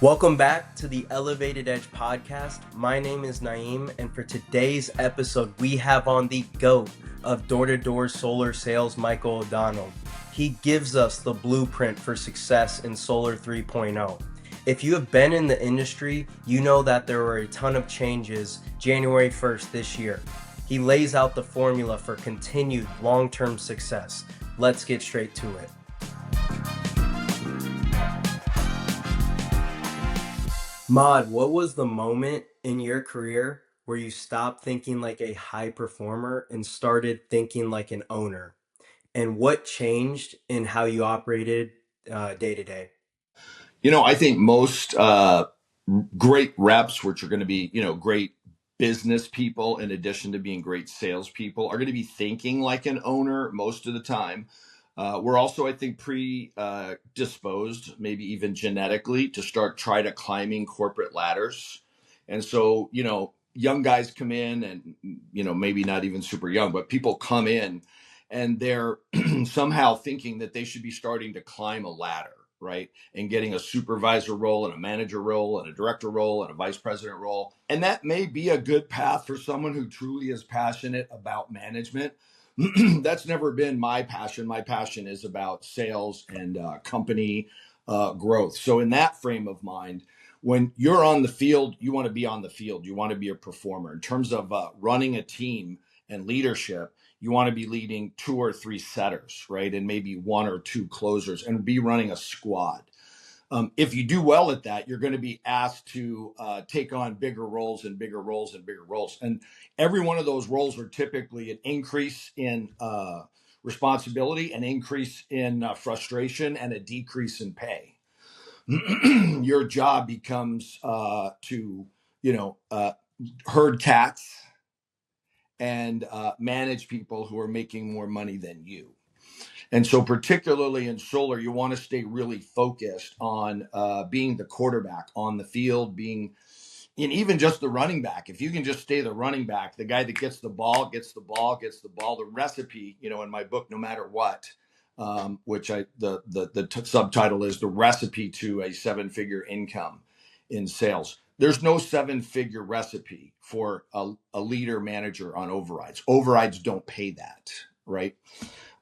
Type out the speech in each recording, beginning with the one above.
Welcome back to the Elevated Edge podcast. My name is Naeem, and for today's episode, we have on the GOAT of door-to-door solar sales, Michael O'Donnell. He gives us the blueprint for success in Solar 3.0. If you have been in the industry, you know that there were a ton of changes January 1st this year. He lays out the formula for continued long-term success. Let's get straight to it. Maud, what was the moment in your career where you stopped thinking like a high performer and started thinking like an owner? And what changed in how you operated day to day? I think most great reps, which are going to be, great business people, in addition to being great salespeople, are going to be thinking like an owner most of the time. We're also, I think, predisposed, maybe even genetically, to try to climbing corporate ladders. And so, young guys come in and, maybe not even super young, but people come in and they're somehow thinking that they should be starting to climb a ladder, right? And getting a supervisor role and a manager role and a director role and a vice president role. And that may be a good path for someone who truly is passionate about management. That's never been my passion. My passion is about sales and company growth. So in that frame of mind, when you're on the field, you want to be on the field. You want to be a performer. In terms of running a team and leadership, you want to be leading 2 or 3 setters, right? And maybe 1 or 2 closers, and be running a squad. If you do well at that, you're going to be asked to take on bigger roles and bigger roles and bigger roles. And every one of those roles are typically an increase in responsibility, an increase in frustration, and a decrease in pay. Your job becomes to, herd cats and manage people who are making more money than you. And so particularly in solar, you want to stay really focused on being the quarterback on the field, being and even just the running back. If you can just stay the running back, the guy that gets the ball, the recipe, in my book, No Matter What, which the subtitle is The Recipe to a 7-Figure Income in Sales. There's no 7-figure recipe for a leader manager on overrides. Overrides don't pay that, right?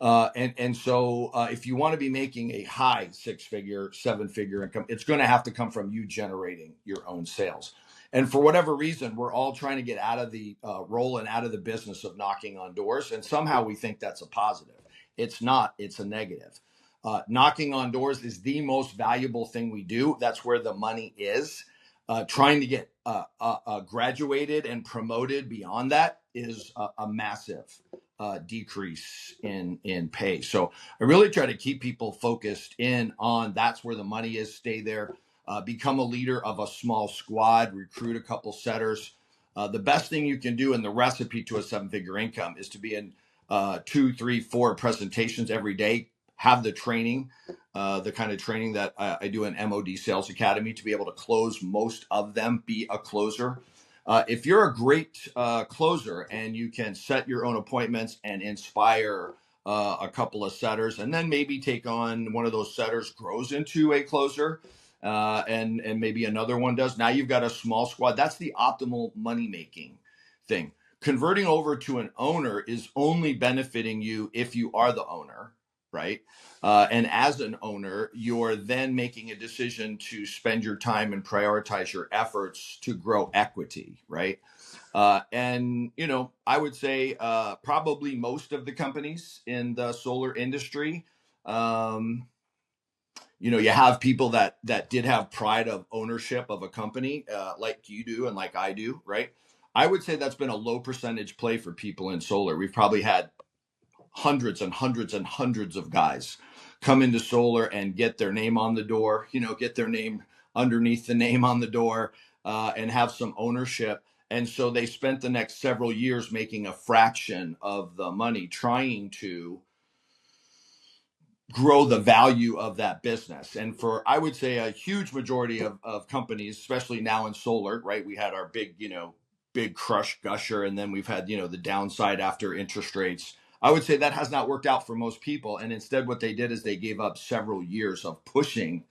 So if you want to be making a high 6-figure, 7-figure income, it's going to have to come from you generating your own sales. And for whatever reason, we're all trying to get out of the role and out of the business of knocking on doors. And somehow we think that's a positive. It's not, it's a negative. Knocking on doors is the most valuable thing we do. That's where the money is. Trying to get graduated and promoted beyond that is a massive decrease in pay. So I really try to keep people focused in on that's where the money is. Stay there. Become a leader of a small squad. Recruit a couple setters. The best thing you can do in the recipe to a 7-figure income is to be in 2, 3, 4 presentations every day. Have the training, the kind of training that I do in MOD Sales Academy to be able to close most of them. Be a closer. If you're a great closer and you can set your own appointments and inspire a couple of setters, and then maybe take on one of those setters grows into a closer, and maybe another one does. Now you've got a small squad. That's the optimal money making thing. Converting over to an owner is only benefiting you if you are the owner, right? And as an owner, you're then making a decision to spend your time and prioritize your efforts to grow equity, right? I would say probably most of the companies in the solar industry, you have people that did have pride of ownership of a company, like you do and like I do, right? I would say that's been a low percentage play for people in solar. We've probably had hundreds and hundreds and hundreds of guys come into solar and get their name on the door, get their name underneath the name on the door, and have some ownership. And so they spent the next several years making a fraction of the money trying to grow the value of that business. And for, I would say, a huge majority of companies, especially now in solar, right? We had our big crush gusher, and then we've had, the downside after interest rates. I would say that has not worked out for most people. And instead, what they did is they gave up several years of pushing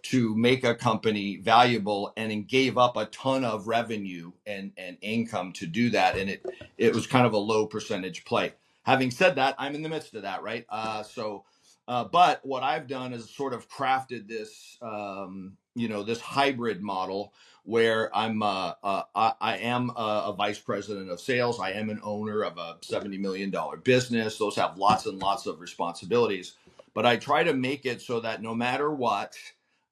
to make a company valuable, and then gave up a ton of revenue and income to do that. And it was kind of a low percentage play. Having said that, I'm in the midst of that, right? But what I've done is sort of crafted this, this hybrid model where I am a vice president of sales. I am an owner of a $70 million business. Those have lots and lots of responsibilities, but I try to make it so that no matter what,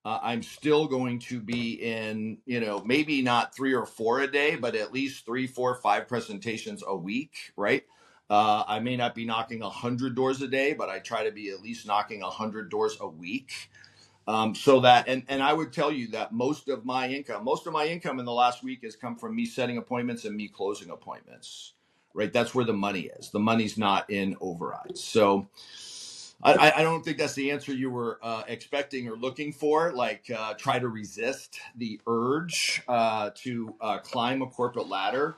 I'm still going to be in, maybe not 3 or 4 a day, but at least 3, 4, 5 presentations a week, right? I may not be knocking 100 doors a day, but I try to be at least knocking 100 doors a week. So that, and I would tell you that most of my income in the last week has come from me setting appointments and me closing appointments, right? That's where the money is. The money's not in overrides. So I don't think that's the answer you were expecting or looking for. Like, try to resist the urge to climb a corporate ladder.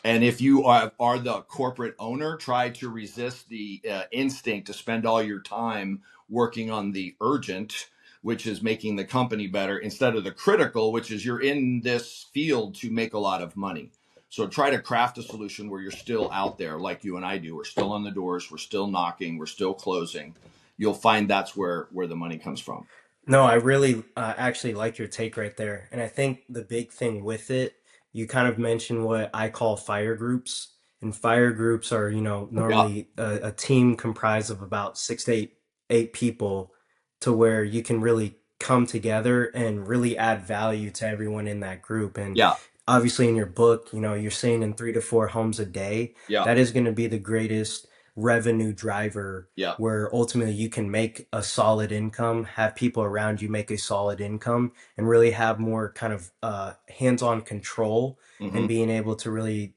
And if you are the corporate owner, try to resist the instinct to spend all your time working on the urgent, which is making the company better, instead of the critical, which is you're in this field to make a lot of money. So try to craft a solution where you're still out there like you and I do. We're still on the doors. We're still knocking. We're still closing. You'll find that's where the money comes from. No, I really actually like your take right there. And I think the big thing with it, you kind of mentioned what I call fire groups. And fire groups are, Yeah. normally a team comprised of about six to eight people to where you can really come together and really add value to everyone in that group. And Yeah. obviously in your book, you're saying in 3 to 4 homes a day, Yeah. that is going to be the greatest revenue driver Yeah. where ultimately you can make a solid income, have people around you make a solid income, and really have more kind of hands-on control Mm-hmm. and being able to really,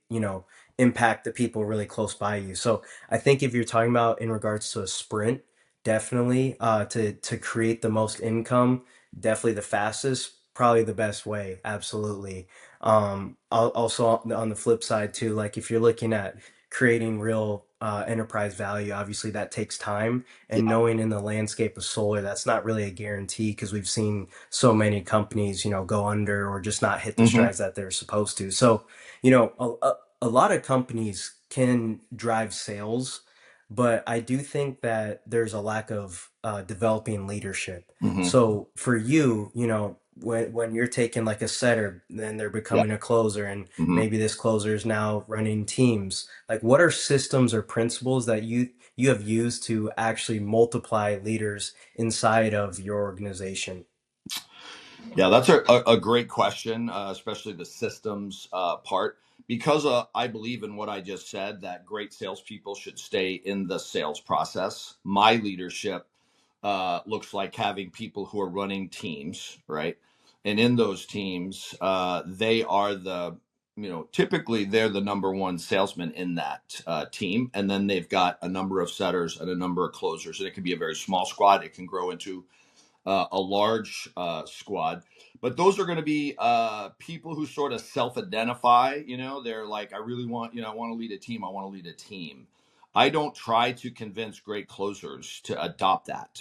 impact the people really close by you. So I think if you're talking about in regards to a sprint, definitely to create the most income, definitely the fastest, probably the best way. Absolutely. Also on the flip side too, like if you're looking at creating real enterprise value, obviously that takes time. And Yeah. knowing in the landscape of solar, that's not really a guarantee because we've seen so many companies, go under or just not hit the Mm-hmm. strides that they're supposed to. So, a lot of companies can drive sales, but I do think that there's a lack of developing leadership. Mm-hmm. So for you, when you're taking like a setter, then they're Yeah. becoming a closer, and Mm-hmm. maybe this closer is now running teams. Like, what are systems or principles that you have used to actually multiply leaders inside of your organization? Yeah, that's a great question, especially the systems part, because I believe in what I just said, that great salespeople should stay in the sales process. My leadership looks like having people who are running teams, right? And in those teams, they are typically they're the number one salesman in that team. And then they've got a number of setters and a number of closers. And it can be a very small squad, it can grow into a large squad, but those are going to be people who sort of self-identify. They're like, I really want, I want to lead a team. I want to lead a team. I don't try to convince great closers to adopt that.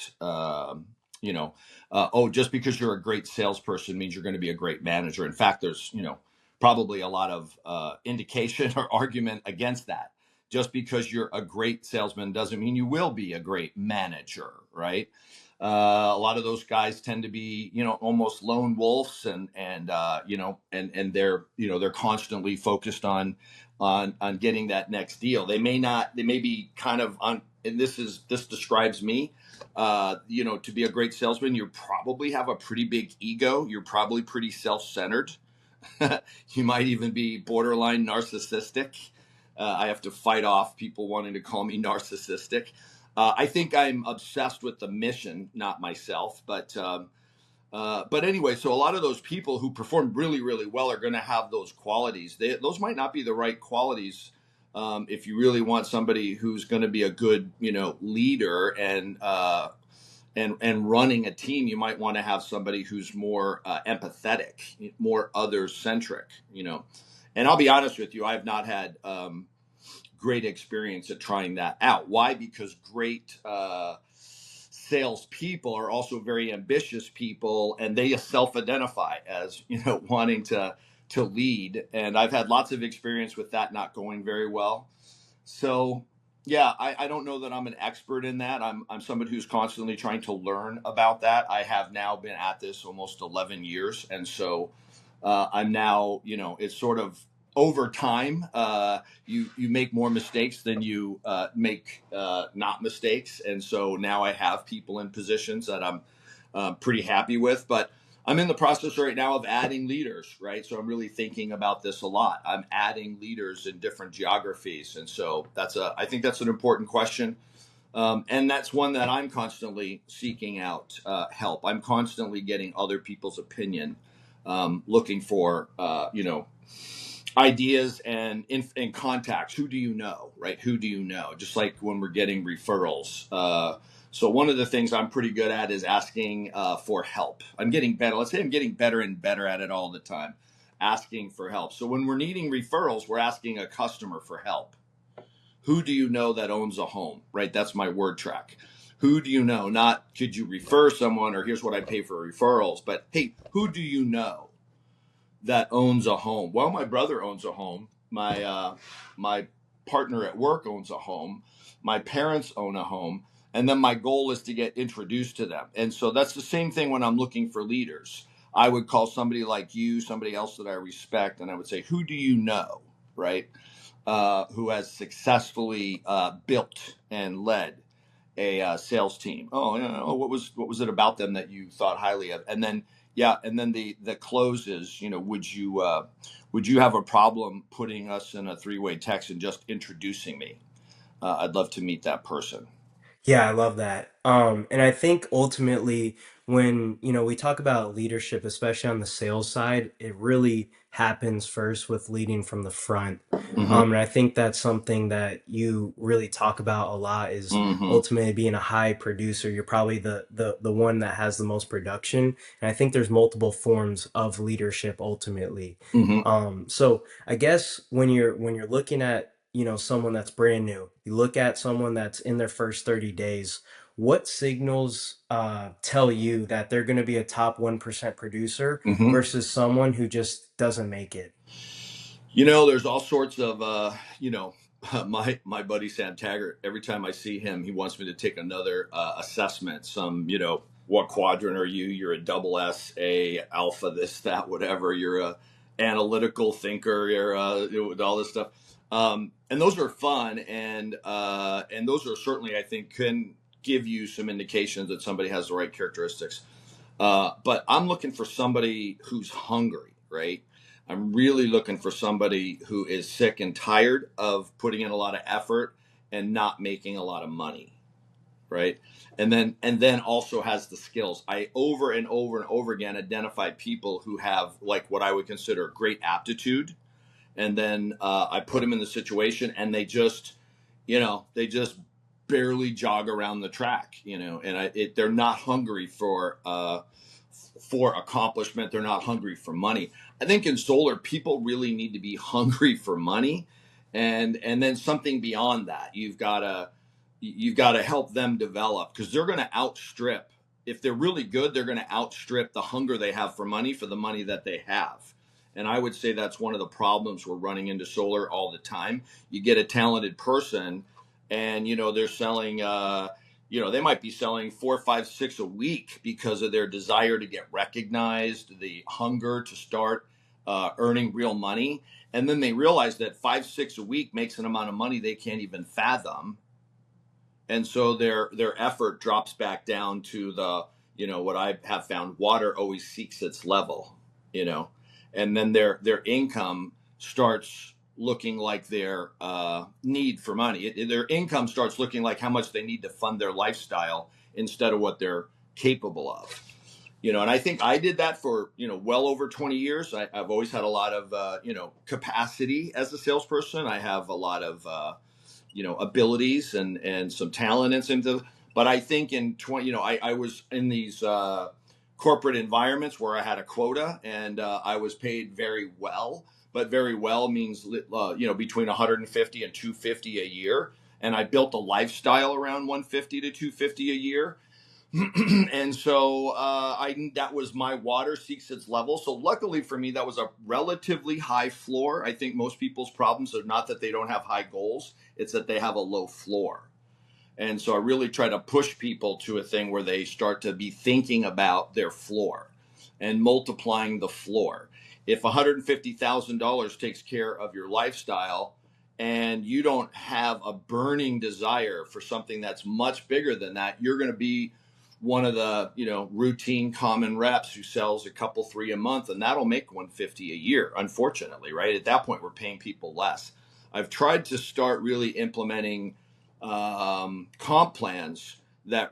Just because you're a great salesperson means you're going to be a great manager. In fact, there's, probably a lot of indication or argument against that. Just because you're a great salesman doesn't mean you will be a great manager, right? A lot of those guys tend to be, almost lone wolves, and they're constantly focused on getting that next deal. They may be kind of on, and this describes me. To be a great salesman, you probably have a pretty big ego. You're probably pretty self-centered. You might even be borderline narcissistic. I have to fight off people wanting to call me narcissistic. I think I'm obsessed with the mission, not myself. But anyway, so a lot of those people who perform really, really well are going to have those qualities. Those might not be the right qualities if you really want somebody who's going to be a good, leader and running a team. You might want to have somebody who's more empathetic, more other centric. And I'll be honest with you, I've not had great experience at trying that out. Why? Because great salespeople are also very ambitious people, and they self-identify as, wanting to lead. And I've had lots of experience with that not going very well. So yeah, I don't know that I'm an expert in that. I'm somebody who's constantly trying to learn about that. I have now been at this almost 11 years, and so I'm now, it's sort of over time. You make more mistakes than you make not mistakes, and so now I have people in positions that I'm pretty happy with. But I'm in the process right now of adding leaders, right? So I'm really thinking about this a lot. I'm adding leaders in different geographies, and so I think that's an important question. And that's one that I'm constantly seeking out help. I'm constantly getting other people's opinion, looking for, ideas and contacts. Who do you know, right? Who do you know? Just like when we're getting referrals. So one of the things I'm pretty good at is asking for help. I'm getting better. Let's say I'm getting better and better at it all the time, asking for help. So when we're needing referrals, we're asking a customer for help. Who do you know that owns a home, right? That's my word track. Who do you know? Not could you refer someone or here's what I pay for referrals, but hey, who do you know that owns a home? Well, my brother owns a home. My partner at work owns a home. My parents own a home. And then my goal is to get introduced to them. And so that's the same thing when I'm looking for leaders. I would call somebody like you, somebody else that I respect, and I would say, who do you know, right? Who has successfully built and led a sales team. Oh, what was it about them that you thought highly of? And then the closes. Would you have a problem putting us in a three-way text and just introducing me? I'd love to meet that person. Yeah, I love that. And I think ultimately, when we talk about leadership, especially on the sales side, it really happens first with leading from the front. Mm-hmm. And I think that's something that you really talk about a lot is Mm-hmm. ultimately being a high producer. You're probably the one that has the most production. And I think there's multiple forms of leadership ultimately. Mm-hmm. So I guess when you're looking at someone that's brand new, you look at someone that's in their first 30 days, what signals tell you that they're going to be a top 1% producer Mm-hmm. versus someone who just doesn't make it? There's all sorts of, my buddy Sam Taggart. Every time I see him, he wants me to take another assessment. What quadrant are you? You're a double S, A, alpha, this, that, whatever. You're a analytical thinker. You're all this stuff. And those are fun, and those are certainly, I think, can give you some indications that somebody has the right characteristics. But I'm looking for somebody who's hungry, right? I'm really looking for somebody who is sick and tired of putting in a lot of effort and not making a lot of money, right? And then also has the skills. I over and over and over again identify people who have like what I would consider great aptitude, and then I put them in the situation, and they just barely jog around the track, and they're not hungry for accomplishment. They're not hungry for money. I think in solar, people really need to be hungry for money, and then something beyond that. You've got to help them develop, because they're going to outstrip. If they're really good, they're going to outstrip the hunger they have for the money that they have. And I would say that's one of the problems we're running into solar all the time. You get a talented person, and they're selling. They might be selling 4, 5, 6 a week because of their desire to get recognized, the hunger to start earning real money, and then they realize that 5, 6 a week makes an amount of money they can't even fathom, and so their effort drops back down to what I have found: water always seeks its level, you know, and then their income starts looking like their need for money. Their income starts looking like how much they need to fund their lifestyle instead of what they're capable of. And I think I did that for well over 20 years. I've always had a lot of capacity as a salesperson. I have a lot of abilities and some talent and some. But I think in 20, I was in these corporate environments where I had a quota, and I was paid very well. But very well means between 150 and 250 a year, and I built a lifestyle around 150 to 250 a year. And so that was my water seeks its level. So luckily for me, that was a relatively high floor. I think most people's problems are not that they don't have high goals, it's that they have a low floor. And so I really try to push people to a thing where they start to be thinking about their floor and multiplying the floor. If $150,000 takes care of your lifestyle and you don't have a burning desire for something that's much bigger than that, you're going to be one of the, routine common reps who sells a couple, three a month, and that'll make 150 a year, unfortunately, right? At that point, we're paying people less. I've tried to start really implementing comp plans that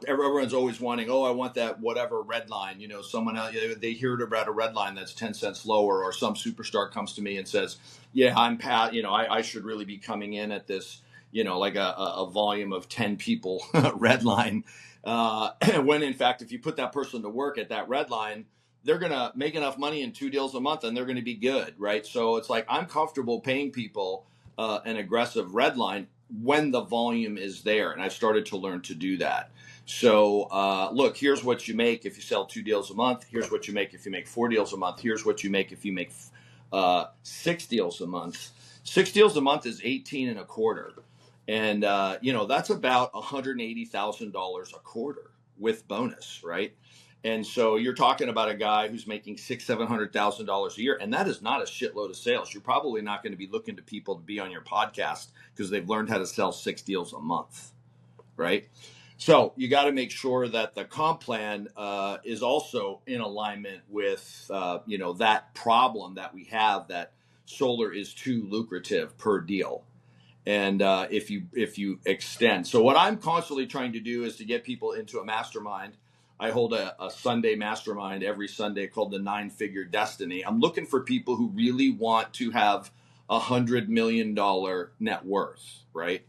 everyone's always wanting. Oh, I want that whatever red line. Someone else, they hear about a red line that's 10 cents lower, or some superstar comes to me and says, "Yeah, I'm Pat. I should really be coming in at this, like a volume of 10 people red line." When in fact, if you put that person to work at that red line, they're going to make enough money in 2 deals a month and they're going to be good, right? So it's like I'm comfortable paying people an aggressive red line when the volume is there. And I've started to learn to do that. So look, here's what you make if you sell 2 deals a month. Here's what you make if you make 4 deals a month. Here's what you make if you make 6 deals a month. 6 deals a month is 18 and a quarter. And, that's about $180,000 a quarter with bonus, right? And so you're talking about a guy who's making $700,000 a year, and that is not a shitload of sales. You're probably not going to be looking to people to be on your podcast because they've learned how to sell 6 deals a month, right? So you got to make sure that the comp plan is also in alignment with, that problem that we have, that solar is too lucrative per deal. And if you extend, so what I'm constantly trying to do is to get people into a mastermind. I hold a Sunday mastermind every Sunday called the 9-Figure Destiny. I'm looking for people who really want to have $100 million net worth, right?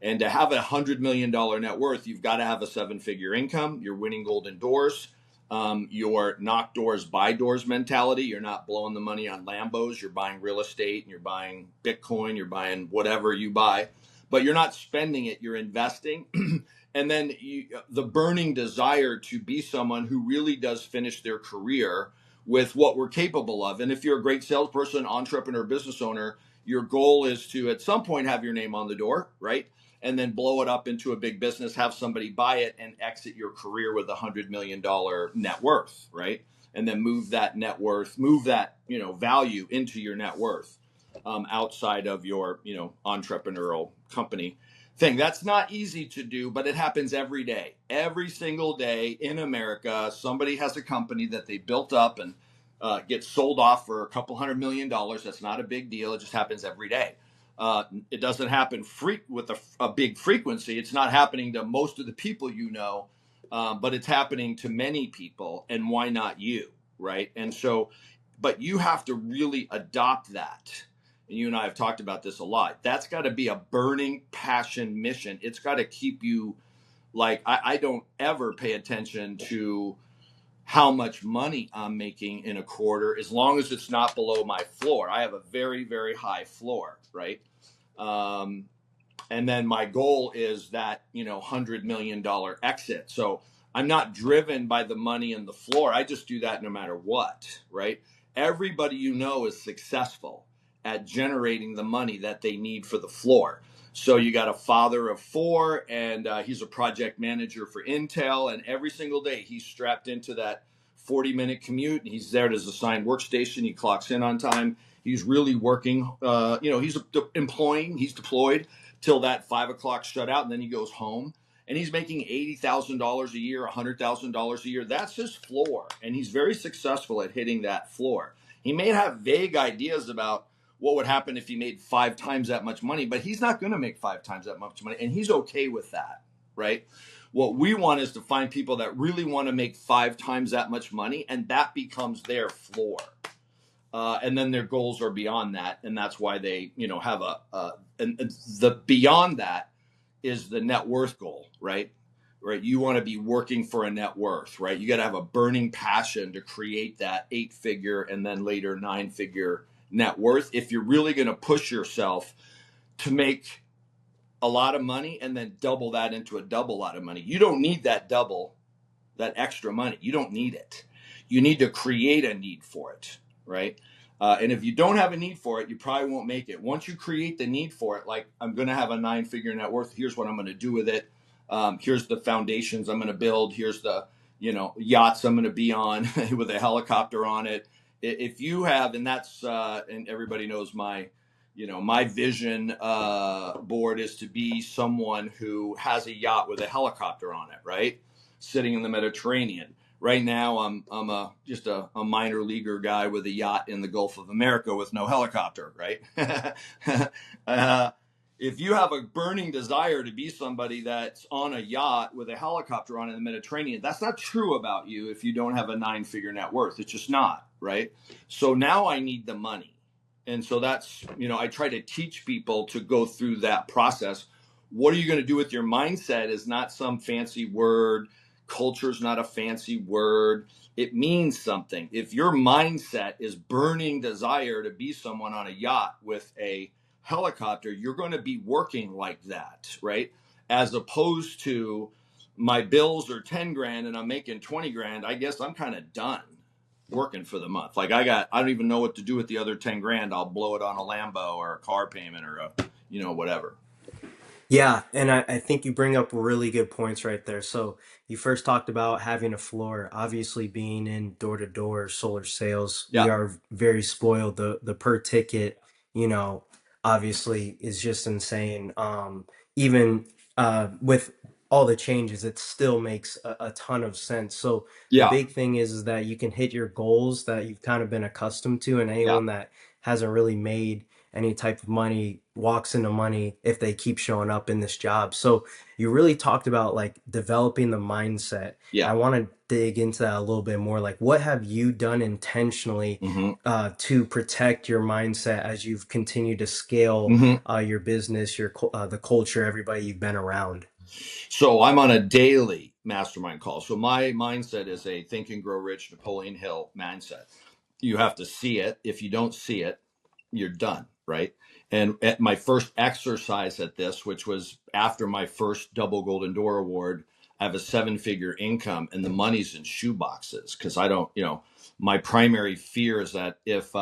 And to have $100 million net worth, you've got to have a 7-figure income. You're winning golden doors. Your knock doors, buy doors mentality. You're not blowing the money on Lambos. You're buying real estate and you're buying Bitcoin. You're buying whatever you buy, but you're not spending it. You're investing. And then the burning desire to be someone who really does finish their career with what we're capable of. And if you're a great salesperson, entrepreneur, business owner, your goal is to at some point have your name on the door, right? And then blow it up into a big business, have somebody buy it and exit your career with $100 million net worth, right? And then move that net worth, move that, value into your net worth outside of your, entrepreneurial company thing. That's not easy to do, but it happens every day. Every single day in America, somebody has a company that they built up and gets sold off for a couple $100 million. That's not a big deal. It just happens every day. It doesn't happen with a big frequency. It's not happening to most of the people but it's happening to many people. And why not you, right? And so, but you have to really adopt that. And you and I have talked about this a lot. That's got to be a burning passion mission. It's got to keep you like, I don't ever pay attention to how much money I'm making in a quarter, as long as it's not below my floor. I have a very, very high floor, right? And then my goal is that, $100 million exit. So I'm not driven by the money and the floor. I just do that no matter what, right? Everybody is successful at generating the money that they need for the floor. So you got a father of 4 and he's a project manager for Intel. And every single day he's strapped into that 40-minute commute. And he's there at his assigned workstation. He clocks in on time. He's really working. He's employing. He's deployed till that 5 o'clock shutout. And then he goes home and he's making $80,000 a year, $100,000 a year. That's his floor. And he's very successful at hitting that floor. He may have vague ideas about what would happen if he made 5 times that much money, but he's not going to make 5 times that much money. And he's okay with that, right? What we want is to find people that really want to make 5 times that much money, and that becomes their floor. And then their goals are beyond that. And that's why they, have and the beyond that is the net worth goal, right? Right. You want to be working for a net worth, right? You got to have a burning passion to create that 8-figure and then later 9-figure net worth. If you're really going to push yourself to make a lot of money and then double that into a double lot of money, you don't need that double that extra money. You don't need it. You need to create a need for it, right? And if you don't have a need for it, you probably won't make it. Once you create the need for it, like I'm going to have a 9-figure net worth. Here's what I'm going to do with it. Here's the foundations I'm going to build. Here's the, yachts I'm going to be on with a helicopter on it. If you have, and that's, and everybody knows my vision board is to be someone who has a yacht with a helicopter on it, right? Sitting in the Mediterranean. Right now, I'm just a minor leaguer guy with a yacht in the Gulf of America with no helicopter, right? If you have a burning desire to be somebody that's on a yacht with a helicopter on in the Mediterranean, that's not true about you if you don't have a 9-figure net worth. It's just not, right? So now I need the money. And so that's, I try to teach people to go through that process. What are you going to do with your mindset is not some fancy word. Culture is not a fancy word. It means something. If your mindset is burning desire to be someone on a yacht with a helicopter, you're going to be working like that, right? As opposed to my bills are 10 grand and I'm making 20 grand, I guess I'm kind of done working for the month. Like I don't even know what to do with the other 10 grand. I'll blow it on a Lambo or a car payment or whatever. Yeah, and I think you bring up really good points right there. So you first talked about having a floor. Obviously, being in door-to-door solar sales, we Yeah. are very spoiled. The per ticket, you know, obviously is just insane. Even with all the changes, it still makes a ton of sense. So the Yeah. big thing is that you can hit your goals that you've kind of been accustomed to, and Yeah. anyone that hasn't really made any type of money walks into money if they keep showing up in this job. So you really talked about like developing the mindset. Yeah. I want to dig into that a little bit more. Like, what have you done intentionally Mm-hmm. to protect your mindset as you've continued to scale Mm-hmm. your business, the culture, everybody you've been around? So I'm on a daily mastermind call. So my mindset is a think and grow rich Napoleon Hill mindset. You have to see it. If you don't see it, you're done, right? And at my first exercise at this, which was after my first double golden door award, I have a 7-figure income and the money's in shoe boxes because I don't, my primary fear is that if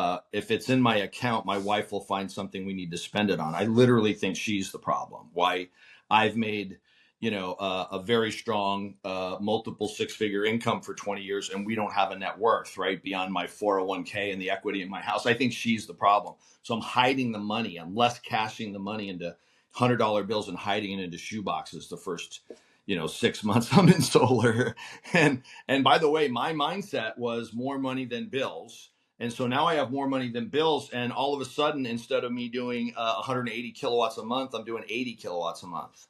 it's in my account, my wife will find something we need to spend it on. I literally think she's the problem. Why I've made a very strong multiple 6-figure income for 20 years and we don't have a net worth, right? Beyond my 401k and the equity in my house. I think she's the problem. So I'm hiding the money. I'm less cashing the money into $100 bills and hiding it into shoe boxes the first 6 months I'm in solar. And by the way, my mindset was more money than bills. And so now I have more money than bills. And all of a sudden, instead of me doing 180 kilowatts a month, I'm doing 80 kilowatts a month.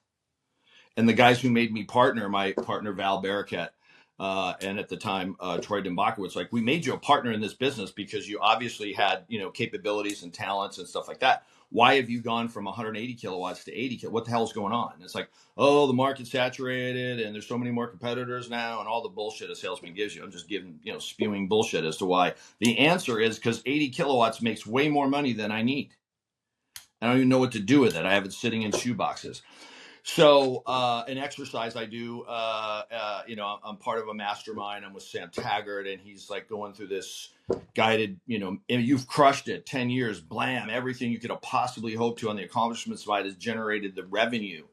And the guys who made me partner, my partner Val Barraquette, and at the time Troy Dimbakowitz, like, we made you a partner in this business because you obviously had capabilities and talents and stuff like that. Why have you gone from 180 kilowatts to 80? What the hell's going on? And it's like, oh, the market's saturated and there's so many more competitors now, and all the bullshit a salesman gives you. I'm just giving spewing bullshit as to why. The answer is because 80 kilowatts makes way more money than I need. I don't even know what to do with it. I have it sitting in shoe boxes. So an exercise I do, I'm part of a mastermind. I'm with Sam Taggart, and he's like going through this guided, and you've crushed it, 10 years, blam, everything you could have possibly hoped to on the accomplishment side has generated the revenue,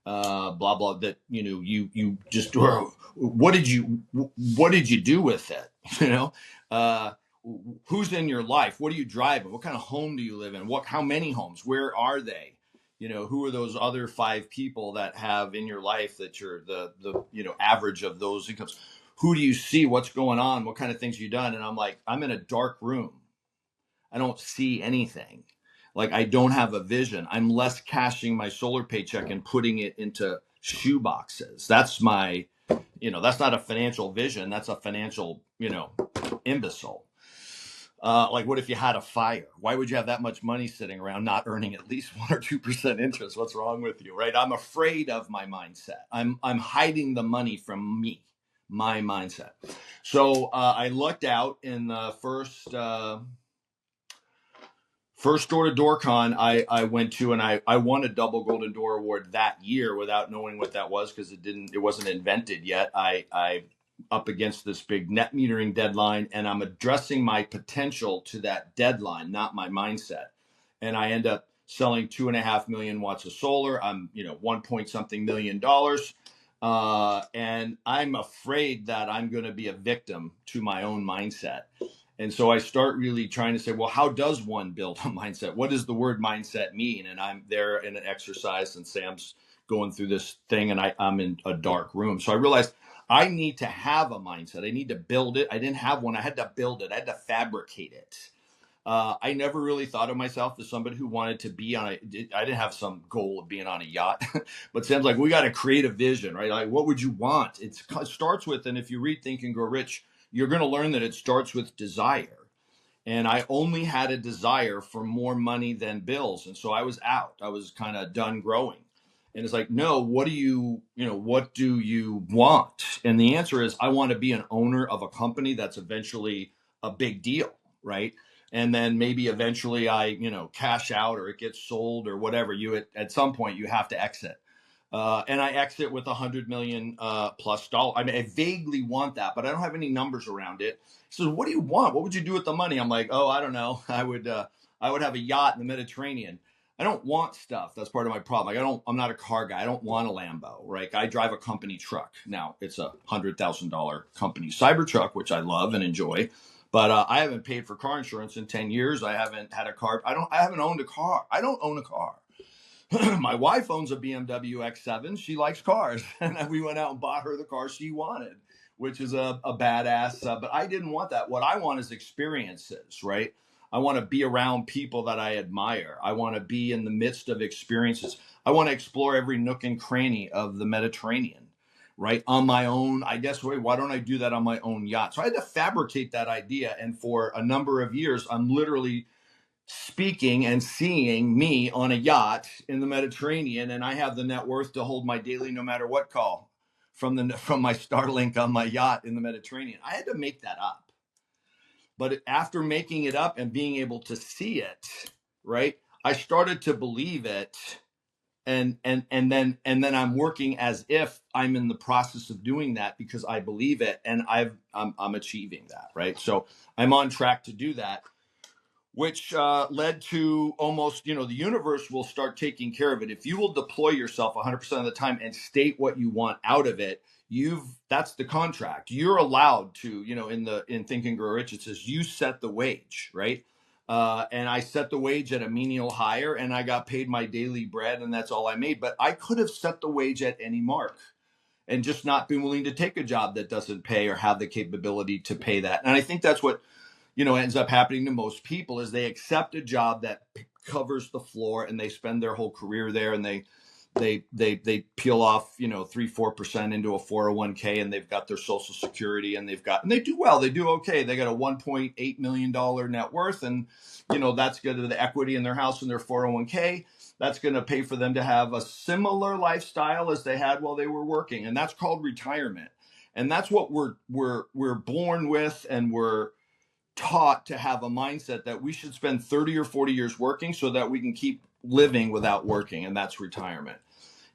blah, blah, that, you just, what did you do with it? Who's in your life? What are you driving? What kind of home do you live in? How many homes? Where are they? Who are those other 5 people that have in your life that you're the average of those incomes? Who do you see? What's going on? What kind of things you done? And I'm like, I'm in a dark room. I don't see anything. Like, I don't have a vision. I'm less cashing my solar paycheck and putting it into shoe boxes. That's my, that's not a financial vision. That's a financial, imbecile. Like, what if you had a fire? Why would you have that much money sitting around not earning at least 1 or 2% interest? What's wrong with you, right? I'm afraid of my mindset. I'm hiding the money from me, my mindset. So I lucked out in the first door to door con I went to, and I won a double golden door award that year without knowing what that was because it wasn't invented yet. I up against this big net metering deadline, and I'm addressing my potential to that deadline, not my mindset. And I end up selling 2.5 million watts of solar. I'm, 1 point something million dollars. And I'm afraid that I'm going to be a victim to my own mindset. And so I start really trying to say, well, how does one build a mindset? What does the word mindset mean? And I'm there in an exercise, and Sam's going through this thing, and I'm in a dark room. So I realized I need to have a mindset. I need to build it. I didn't have one. I had to build it. I had to fabricate it. I never really thought of myself as somebody who wanted to be on I didn't have some goal of being on a yacht, but Sam's like, we got to create a vision, right? Like, what would you want? It starts with, and if you read Think and Grow Rich, you're going to learn that it starts with desire. And I only had a desire for more money than bills. And so I was out. I was kind of done growing. And it's like, no, what do you want? And the answer is, I want to be an owner of a company that's eventually a big deal, right? And then maybe eventually I, cash out, or it gets sold, or whatever. At some point you have to exit. And I exit with $100 million plus dollars. I mean, I vaguely want that, but I don't have any numbers around it. He says, what do you want? What would you do with the money? I'm like, oh, I don't know. I would have a yacht in the Mediterranean. I don't want stuff. That's part of my problem. Like, I'm not a car guy. I don't want a Lambo, right? I drive a company truck. Now, it's a $100,000 company Cybertruck, which I love and enjoy. But I haven't paid for car insurance in 10 years. I haven't had a car. I haven't owned a car. I don't own a car. My wife owns a BMW X7. She likes cars. And we went out and bought her the car she wanted, which is a badass. But I didn't want that. What I want is experiences, right? I want to be around people that I admire. I want to be in the midst of experiences. I want to explore every nook and cranny of the Mediterranean, right? On my own. I guess, why don't I do that on my own yacht? So I had to fabricate that idea. And for a number of years, I'm literally speaking and seeing me on a yacht in the Mediterranean, and I have the net worth to hold my daily no matter what call from my Starlink on my yacht in the Mediterranean. I had to make that up. But after making it up and being able to see it, right, I started to believe it, and then I'm working as if I'm in the process of doing that because I believe it, and I'm achieving that, right? So I'm on track to do that, which led to almost, the universe will start taking care of it. If you will deploy yourself 100% of the time and state what you want out of it, that's the contract. You're allowed to, in Think and Grow Rich, it says you set the wage, right? And I set the wage at a menial hire, and I got paid my daily bread, and that's all I made. But I could have set the wage at any mark and just not been willing to take a job that doesn't pay or have the capability to pay that. And I think that's what ends up happening to most people, is they accept a job that covers the floor, and they spend their whole career there, and they peel off 3-4% into a 401k, and they've got their social security, and they do well, they do okay, they got a $1.8 million net worth, and that's good to the equity in their house and their 401k. That's going to pay for them to have a similar lifestyle as they had while they were working, and that's called retirement. And that's what we're born with, and we're taught to have a mindset that we should spend 30 or 40 years working so that we can keep living without working, and that's retirement.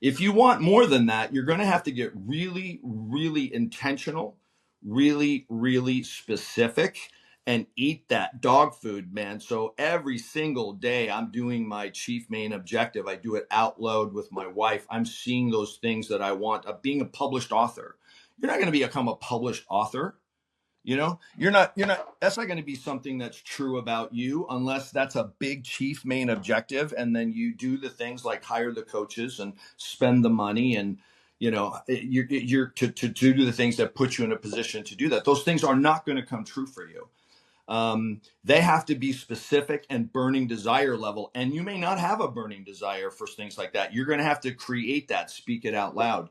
If you want more than that, you're going to have to get really, really intentional, really, really specific, and eat that dog food, man. So every single day I'm doing my chief main objective. I do it out loud with my wife. I'm seeing those things that I want. Being a published author. You're not going to become a published author. You're not, that's not going to be something that's true about you unless that's a big chief main objective. And then you do the things like hire the coaches and spend the money, and, you're to do the things that put you in a position to do that. Those things are not going to come true for you. They have to be specific and burning desire level. And you may not have a burning desire for things like that. You're going to have to create that, speak it out loud.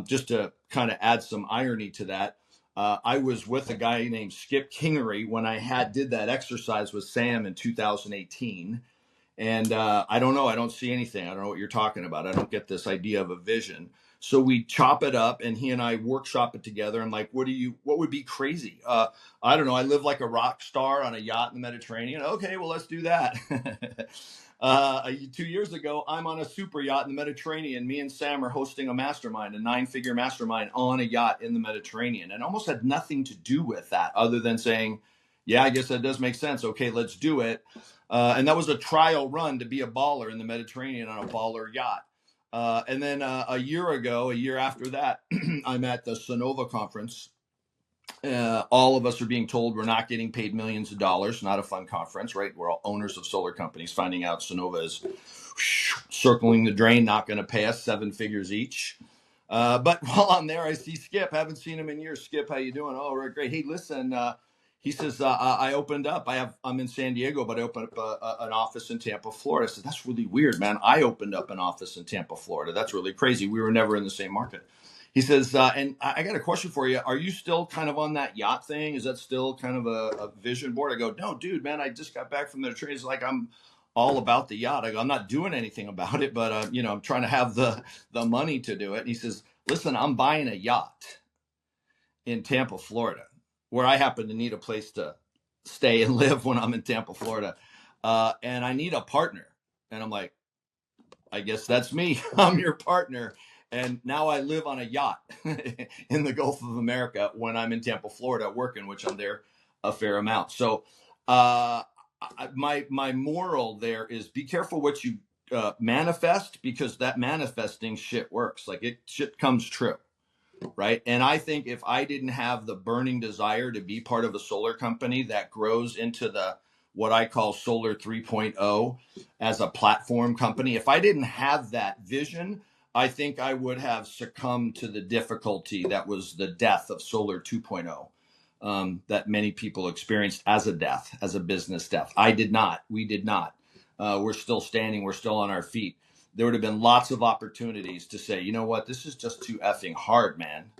Just to kind of add some irony to that. I was with a guy named Skip Kingery when I did that exercise with Sam in 2018. And I don't know. I don't see anything. I don't know what you're talking about. I don't get this idea of a vision. So we chop it up, and he and I workshop it together. I'm like, what would be crazy? I don't know. I live like a rock star on a yacht in the Mediterranean. Okay, well, let's do that. 2 years ago, I'm on a super yacht in the Mediterranean. Me and Sam are hosting a mastermind, a 9-figure mastermind on a yacht in the Mediterranean, and almost had nothing to do with that other than saying, yeah, I guess that does make sense. Okay, let's do it. And that was a trial run to be a baller in the Mediterranean on a baller yacht. And then a year after that, I'm at the Sonova conference. All of us are being told we're not getting paid millions of dollars. Not a fun conference, right? We're all owners of solar companies, finding out Sonova is circling the drain, not going to pay us 7 figures each. But while I'm there, I see Skip. Haven't seen him in years. Skip, how you doing? Oh, right, great. Hey, listen. He says I opened up. I'm in San Diego, but I opened up an office in Tampa, Florida. I said, that's really weird, man. I opened up an office in Tampa, Florida. That's really crazy. We were never in the same market. He says, and I got a question for you. Are you still kind of on that yacht thing? Is that still kind of a vision board? I go, no, dude, man. I just got back from the trade. It's like I'm all about the yacht. I go, I'm not doing anything about it, but I'm trying to have the money to do it. And he says, listen, I'm buying a yacht in Tampa, Florida, where I happen to need a place to stay and live when I'm in Tampa, Florida. And I need a partner. And I'm like, I guess that's me. I'm your partner. And now I live on a yacht in the Gulf of America when I'm in Tampa, Florida, working, which I'm there a fair amount. So my moral there is be careful what you manifest, because that manifesting shit works. Like shit comes true. Right. And I think if I didn't have the burning desire to be part of a solar company that grows into what I call Solar 3.0 as a platform company, if I didn't have that vision, I think I would have succumbed to the difficulty that was the death of Solar 2.0, that many people experienced as a death, as a business death. I did not. We did not. We're still standing. We're still on our feet. There would have been lots of opportunities to say, you know what, this is just too effing hard, man.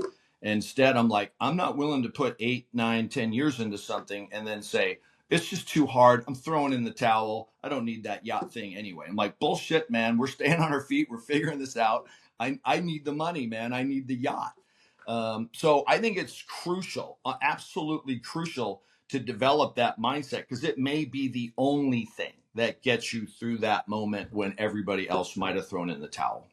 Instead, I'm like, I'm not willing to put 8, 9, 10 years into something and then say, it's just too hard. I'm throwing in the towel. I don't need that yacht thing anyway. I'm like, bullshit, man. We're staying on our feet. We're figuring this out. I need the money, man. I need the yacht. So I think it's crucial, absolutely crucial, to develop that mindset, because it may be the only thing that gets you through that moment when everybody else might have thrown in the towel.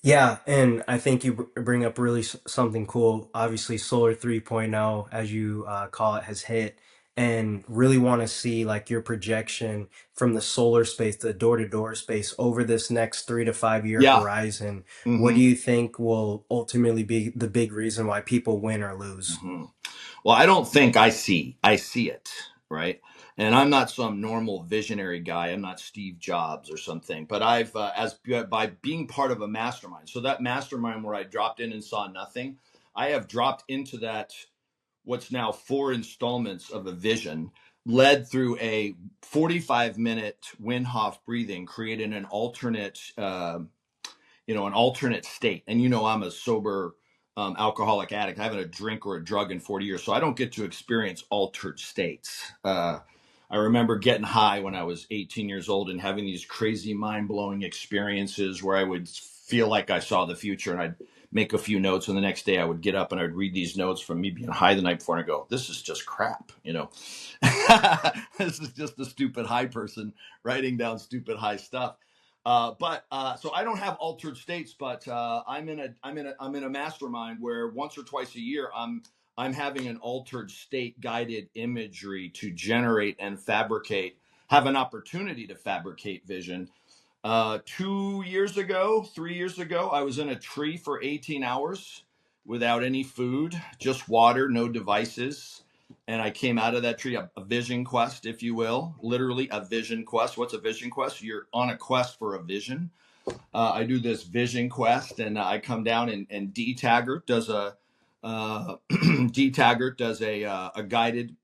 Yeah, and I think you bring up really something cool. Obviously, Solar 3.0, as you call it, has hit, and really want to see like your projection from the solar space, the door-to-door space over this next 3 to 5 year Yeah. horizon. What do Mm-hmm. you think will ultimately be the big reason why people win or lose? Mm-hmm. Well, I don't think I see it, right? And I'm not some normal visionary guy. I'm not Steve Jobs or something. But I've, as by being part of a mastermind, so that mastermind where I dropped in and saw nothing, I have dropped into that, what's now 4 installments of a vision, led through a 45-minute Wim Hof breathing, created an alternate state. And I'm a sober alcoholic addict. I haven't had a drink or a drug in 40 years, so I don't get to experience altered states. I remember getting high when I was 18 years old and having these crazy mind-blowing experiences where I would feel like I saw the future, and I'd make a few notes, and the next day I would get up and I'd read these notes from me being high the night before, and I go, this is just crap. This is just a stupid high person writing down stupid high stuff. So I don't have altered states, but I'm in a mastermind where once or twice a year I'm having an altered state guided imagery to generate and have an opportunity to fabricate vision. 2 years ago, 3 years ago, I was in a tree for 18 hours without any food, just water, no devices. And I came out of that tree, a vision quest, if you will, literally a vision quest. What's a vision quest? You're on a quest for a vision. I do this vision quest, and I come down, and D Taggart does a guided,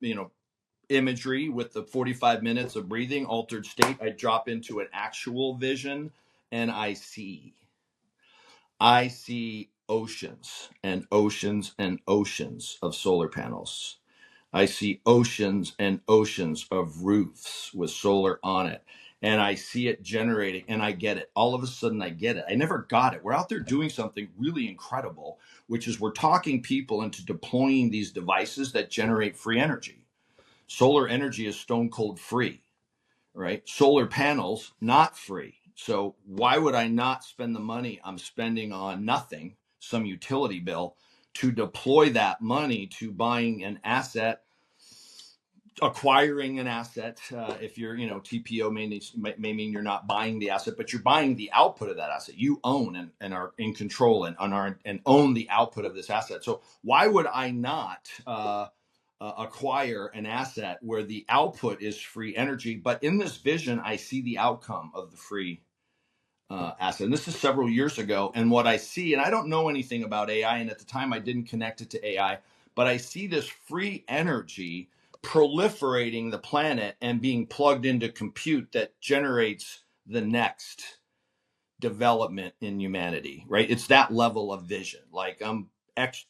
imagery with the 45 minutes of breathing, altered state. I drop into an actual vision, and I see oceans and oceans and oceans of solar panels. I see oceans and oceans of roofs with solar on it. and I see it generating and I get it. All of a sudden I get it. I never got it. We're out there doing something really incredible, which is we're talking people into deploying these devices that generate free energy. Solar energy is stone cold free, right? Solar panels, not free. So why would I not spend the money I'm spending on nothing, some utility bill, to deploy that money to buying an asset, acquiring an asset? If you're, TPO may mean you're not buying the asset, but you're buying the output of that asset. You own and are in control and own the output of this asset. So why would I not acquire an asset where the output is free energy? But in this vision, I see the outcome of the free asset. And this is several years ago. And what I see, and I don't know anything about AI, and at the time I didn't connect it to AI, but I see this free energy proliferating the planet and being plugged into compute that generates the next development in humanity, right? It's that level of vision. Like I'm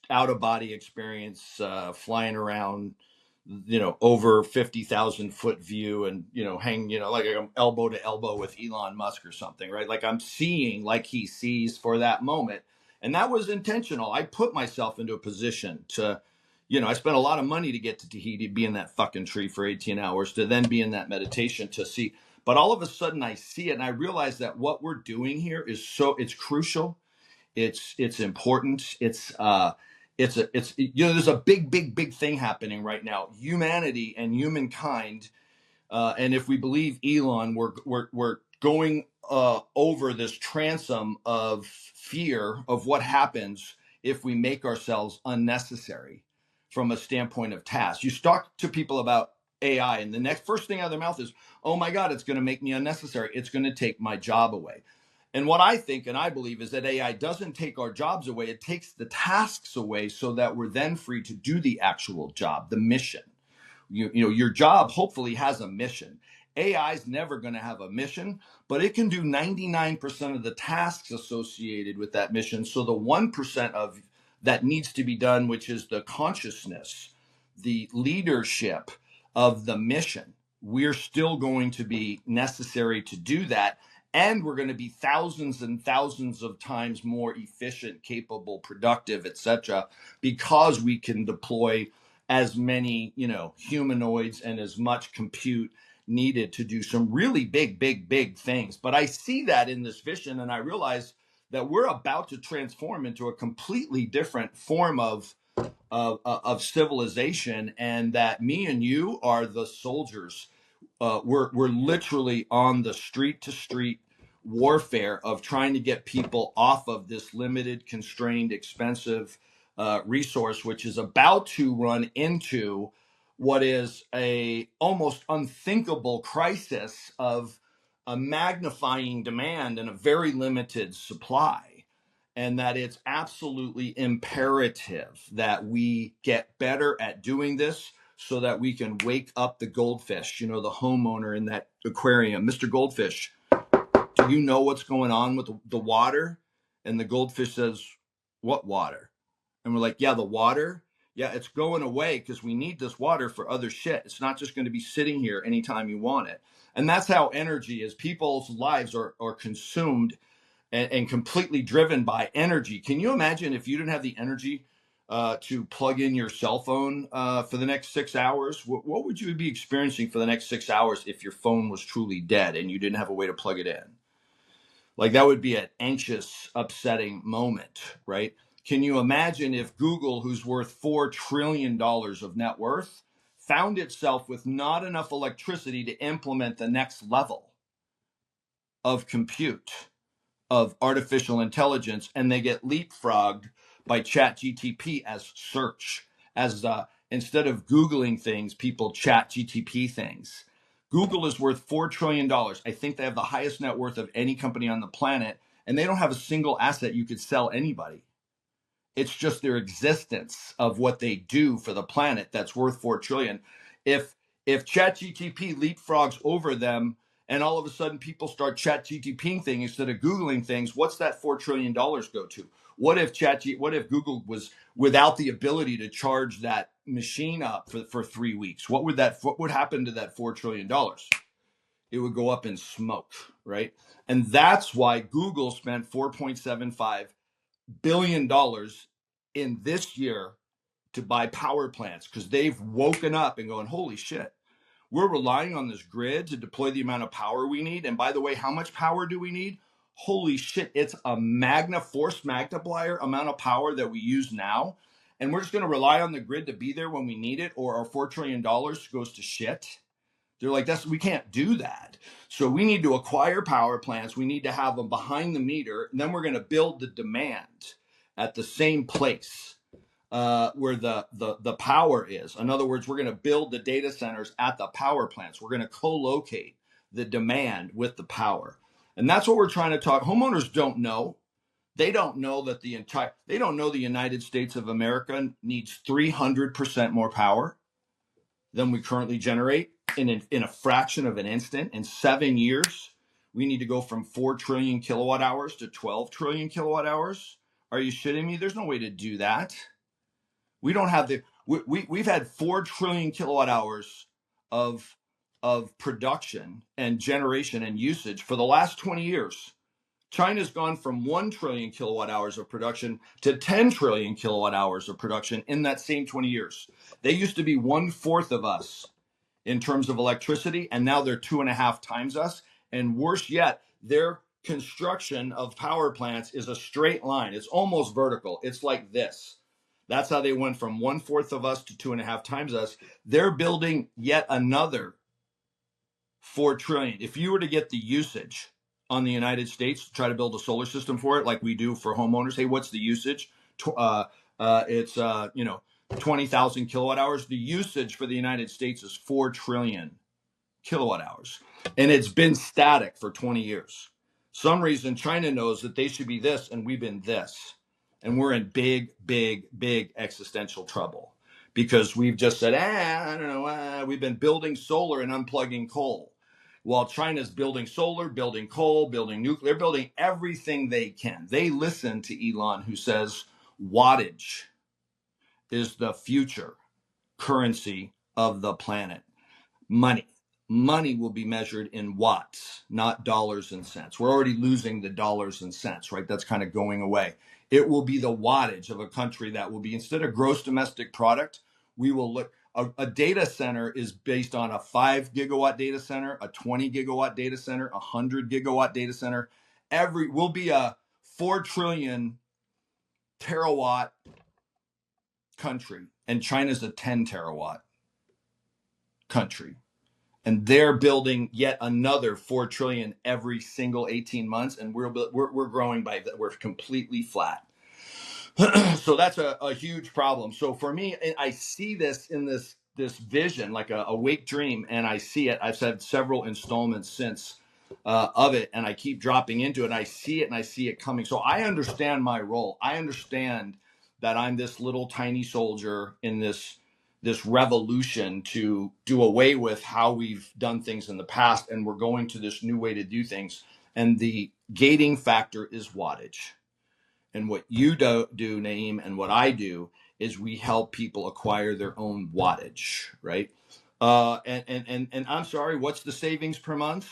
out of body experience, flying around, over 50,000 foot view and, hang, like I'm elbow to elbow with Elon Musk or something, right? Like I'm seeing like he sees for that moment. And that was intentional. I put myself into a position to, I spent a lot of money to get to Tahiti, be in that fucking tree for 18 hours, to then be in that meditation to see. But all of a sudden I see it and I realize that what we're doing here is it's crucial. It's important. There's a big thing happening right now. Humanity and humankind, and if we believe Elon, we're going over this transom of fear of what happens if we make ourselves unnecessary from a standpoint of tasks. You talk to people about AI, and the next first thing out of their mouth is, "Oh my God, it's going to make me unnecessary. It's going to take my job away." And what I think and I believe is that AI doesn't take our jobs away. It takes the tasks away so that we're then free to do the actual job, the mission. Your job hopefully has a mission. AI is never going to have a mission, but it can do 99% of the tasks associated with that mission. So the 1% of that needs to be done, which is the consciousness, the leadership of the mission, we're still going to be necessary to do that. And we're going to be thousands and thousands of times more efficient, capable, productive, etc., because we can deploy as many, humanoids and as much compute needed to do some really big things. But I see that in this vision, and I realize that we're about to transform into a completely different form of civilization, and that me and you are the soldiers. We're literally on the street to street warfare of trying to get people off of this limited, constrained, expensive resource, which is about to run into what is a almost unthinkable crisis of a magnifying demand and a very limited supply. And that it's absolutely imperative that we get better at doing this so that we can wake up the goldfish, the homeowner in that aquarium. Mr. Goldfish, do you know what's going on with the water? And the goldfish says, what water? And we're like, yeah, the water. Yeah, it's going away because we need this water for other shit. It's not just going to be sitting here anytime you want it. And that's how energy is. People's lives are consumed and completely driven by energy. Can you imagine if you didn't have the energy to plug in your cell phone for the next 6 hours? What would you be experiencing for the next 6 hours if your phone was truly dead and you didn't have a way to plug it in? Like that would be an anxious, upsetting moment, right? Can you imagine if Google, who's worth $4 trillion of net worth, found itself with not enough electricity to implement the next level of compute, of artificial intelligence, and they get leapfrogged by ChatGTP as search, as instead of Googling things, people ChatGTP things. Google is worth $4 trillion. I think they have the highest net worth of any company on the planet, and they don't have a single asset you could sell anybody. It's just their existence of what they do for the planet that's worth 4 trillion. If ChatGTP leapfrogs over them and all of a sudden people start ChatGTPing things instead of Googling things, what's that $4 trillion go to? What if Google was without the ability to charge that machine up for 3 weeks? What would happen to that $4 trillion? it would go up in smoke, right? And that's why Google spent $4.75 billion in this year to buy power plants, because they've woken up and going, holy shit, we're relying on this grid to deploy the amount of power we need. And by the way, how much power do we need? Holy shit, it's a force magnifier amount of power that we use now. And we're just going to rely on the grid to be there when we need it, or our $4 trillion goes to shit. They're like, we can't do that. So we need to acquire power plants. We need to have them behind the meter. And then we're going to build the demand at the same place where the power is. In other words, we're going to build the data centers at the power plants. We're going to co-locate the demand with the power. And that's what we're trying to talk. Homeowners don't know. They don't know that they don't know the United States of America needs 300% more power than we currently generate in a fraction of an instant. In 7 years, we need to go from 4 trillion kilowatt hours to 12 trillion kilowatt hours. Are you shitting me? There's no way to do that. We don't have we've had 4 trillion kilowatt hours of production and generation and usage for the last 20 years. China's gone from 1 trillion kilowatt hours of production to 10 trillion kilowatt hours of production in that same 20 years. They used to be 1/4 of us in terms of electricity, and now they're 2.5 times us. And worse yet, their construction of power plants is a straight line. It's almost vertical. It's like this. That's how they went from 1/4 of us to 2.5 times us. They're building yet another 4 trillion. If you were to get the usage on the United States, try to build a solar system for it, like we do for homeowners. Hey, what's the usage? It's 20,000 kilowatt hours. The usage for the United States is 4 trillion kilowatt hours, and it's been static for 20 years. Some reason China knows that they should be this, and we've been this, and we're in big, big, big existential trouble because we've just said, I don't know, we've been building solar and unplugging coal. While China's building solar, building coal, building nuclear, building everything they can. They listen to Elon, who says wattage is the future currency of the planet. Money will be measured in watts, not dollars and cents. We're already losing the dollars and cents, right? That's kind of going away. It will be the wattage of a country that will be, instead of gross domestic product, we will look. A data center is based on a 5 gigawatt data center, a 20 gigawatt data center, a 100 gigawatt data center. Will be a 4 trillion terawatt country, and China's a 10 terawatt country. And they're building yet another 4 trillion every single 18 months, and we're growing we're completely flat. So that's a huge problem. So for me, I see this in this vision, like a awake dream, and I see it. I've said several installments since of it, and I keep dropping into it, and I see it, and I see it coming. So I understand my role. I understand that I'm this little tiny soldier in this revolution to do away with how we've done things in the past, and we're going to this new way to do things. And the gating factor is wattage. And what you do, Naeem, and what I do is we help people acquire their own wattage, right? And I'm sorry, what's the savings per month?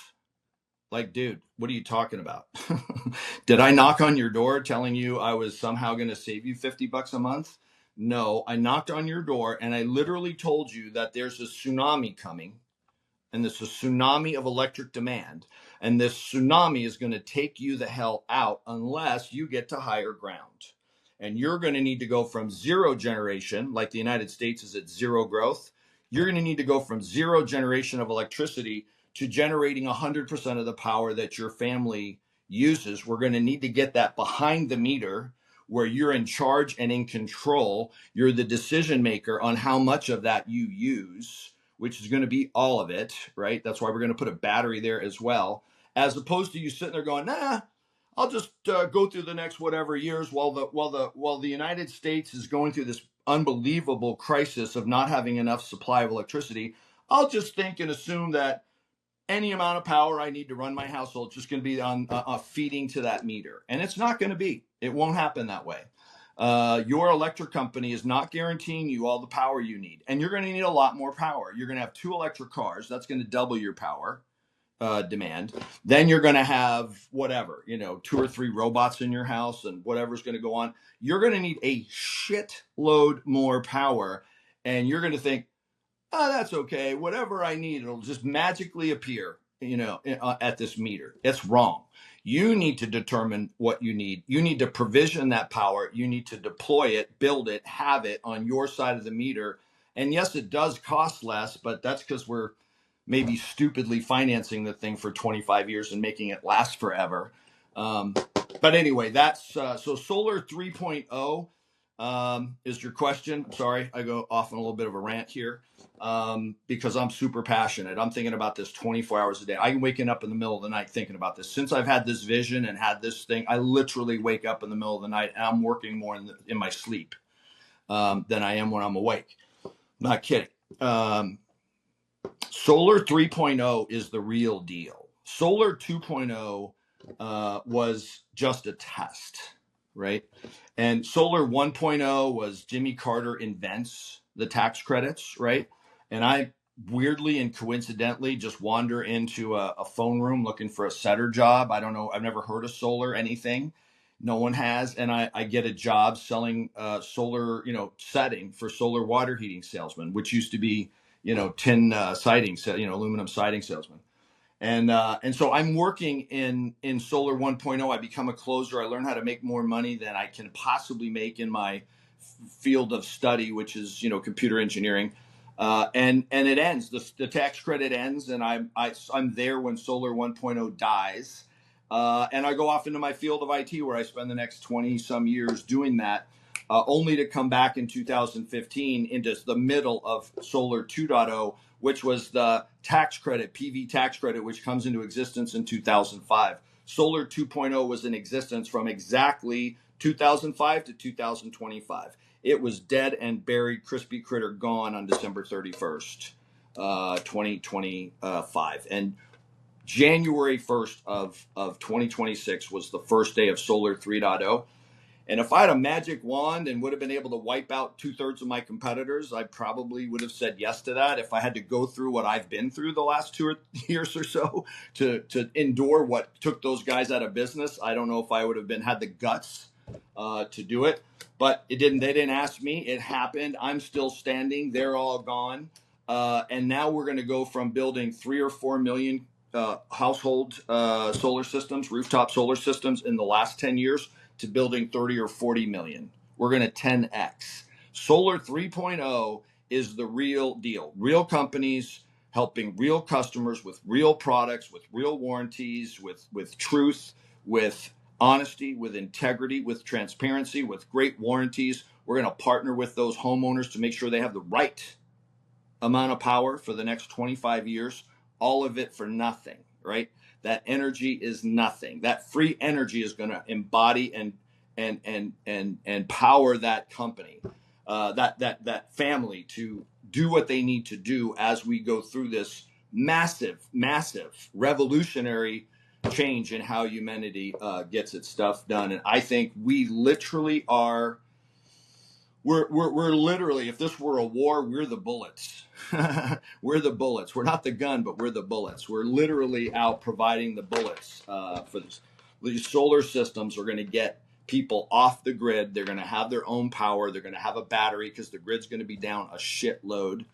Like, dude, what are you talking about? Did I knock on your door telling you I was somehow going to save you $50 a month? No, I knocked on your door and I literally told you that there's a tsunami coming, and this is a tsunami of electric demand. And this tsunami is going to take you the hell out unless you get to higher ground. And you're going to need to go from zero generation, like the United States is at zero growth. You're going to need to go from zero generation of electricity to generating 100% of the power that your family uses. We're going to need to get that behind the meter, where you're in charge and in control. You're the decision maker on how much of that you use, which is going to be all of it, right? That's why we're going to put a battery there as well, as opposed to you sitting there going, nah, I'll just go through the next whatever years while the United States is going through this unbelievable crisis of not having enough supply of electricity. I'll just think and assume that any amount of power I need to run my household is just going to be on feeding to that meter. And it's not going to be. It won't happen that way. Your electric company is not guaranteeing you all the power you need. And you're going to need a lot more power. You're going to have 2 electric cars. That's going to double your power. demand. Then you're going to have whatever, 2 or 3 robots in your house and whatever's going to go on. You're going to need a shitload more power. And you're going to think, oh, that's okay. Whatever I need, it'll just magically appear, at this meter. It's wrong. You need to determine what you need. You need to provision that power. You need to deploy it, build it, have it on your side of the meter. And yes, it does cost less, but that's because we're maybe stupidly financing the thing for 25 years and making it last forever. But anyway, that's so Solar 3.0 is your question. Sorry, I go off on a little bit of a rant here because I'm super passionate. I'm thinking about this 24 hours a day. I'm waking up in the middle of the night thinking about this. Since I've had this vision and had this thing, I literally wake up in the middle of the night and I'm working more in my sleep than I am when I'm awake. Not kidding. Solar 3.0 is the real deal. Solar 2.0 was just a test, right? And Solar 1.0 was Jimmy Carter invents the tax credits, right? And I weirdly and coincidentally just wander into a phone room looking for a setter job. I don't know. I've never heard of solar anything. No one has. And I get a job selling solar, setting for solar water heating salesman, which used to be, tin siding, aluminum siding salesman. And so I'm working in Solar 1.0. I become a closer. I learn how to make more money than I can possibly make in my field of study, which is computer engineering. And it ends. The tax credit ends, and I'm there when Solar 1.0 dies. And I go off into my field of IT, where I spend the next 20 some years doing that. Only to come back in 2015 into the middle of Solar 2.0, which was the tax credit, PV tax credit, which comes into existence in 2005. Solar 2.0 was in existence from exactly 2005 to 2025. It was dead and buried, crispy critter gone on December 31st, 2025. And January 1st of 2026 was the first day of Solar 3.0. And if I had a magic wand and would have been able to wipe out 2/3 of my competitors, I probably would have said yes to that. If I had to go through what I've been through the last 2 years or so to endure what took those guys out of business, I don't know if I would have had the guts to do it. But it didn't. They didn't ask me. It happened. I'm still standing. They're all gone. And now we're going to go from building 3 or 4 million household solar systems, rooftop solar systems in the last 10 years to building 30 or 40 million. We're going to 10x. Solar 3.0 is the real deal. Real companies helping real customers with real products, with real warranties, with truth, with honesty, with integrity, with transparency, with great warranties. We're going to partner with those homeowners to make sure they have the right amount of power for the next 25 years, all of it for nothing, right? That energy is nothing. That free energy is going to embody and power that company, that family to do what they need to do as we go through this massive, revolutionary change in how humanity gets its stuff done. And I think we literally are. We're literally, if this were a war, we're the bullets. We're the bullets. We're not the gun, but we're the bullets. We're literally out providing the bullets for this. These solar systems are going to get people off the grid. They're going to have their own power. They're going to have a battery because the grid's going to be down a shitload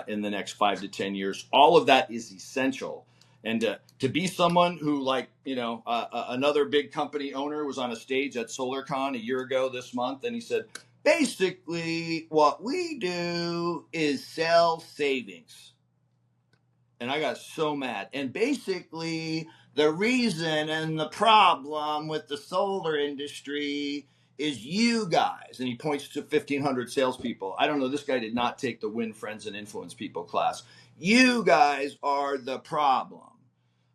in the next 5 to 10 years. All of that is essential. And to be someone who, like, another big company owner was on a stage at SolarCon a year ago this month, and he said, basically, what we do is sell savings. And I got so mad. And basically, the reason and the problem with the solar industry is you guys. And he points to 1,500 salespeople. I don't know. This guy did not take the Win Friends and Influence People class. You guys are the problem.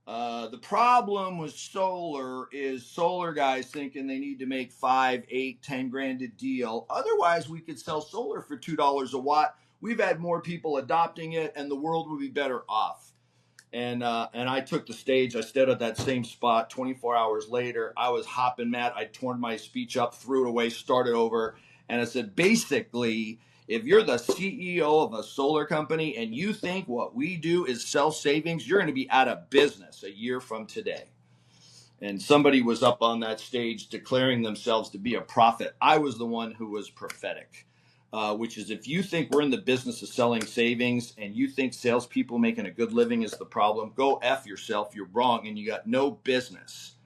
The problem with solar is solar guys thinking they need to make 5, 8, 10 grand a deal. Otherwise, we could sell solar for $2 a watt. We've had more people adopting it, and the world would be better off. And I took the stage. I stood at that same spot. 24 hours later, I was hopping mad. I torn my speech up, threw it away, started over, and I said, basically, If you're the CEO of a solar company and you think what we do is sell savings, you're going to be out of business a year from today. And somebody was up on that stage declaring themselves to be a prophet. I was the one who was prophetic, which is if you think we're in the business of selling savings and you think salespeople making a good living is the problem, go F yourself. You're wrong, and you got no business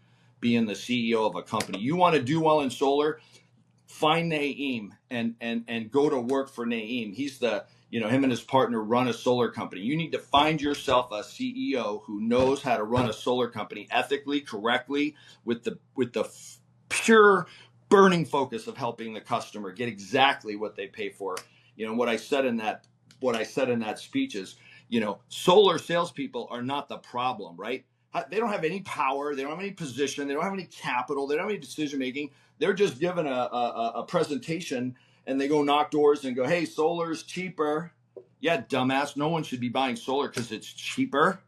being the CEO of a company. You want to do well in solar? Find Naeem and go to work for Naeem. He's him and his partner run a solar company. You need to find yourself a CEO who knows how to run a solar company ethically, correctly, with the pure burning focus of helping the customer get exactly what they pay for. What I said in that speech is, solar salespeople are not the problem, right? They don't have any power. They don't have any position. They don't have any capital. They don't have any decision making. They're just given a presentation and they go knock doors and go, hey, solar's cheaper. Yeah, dumbass. No one should be buying solar because it's cheaper.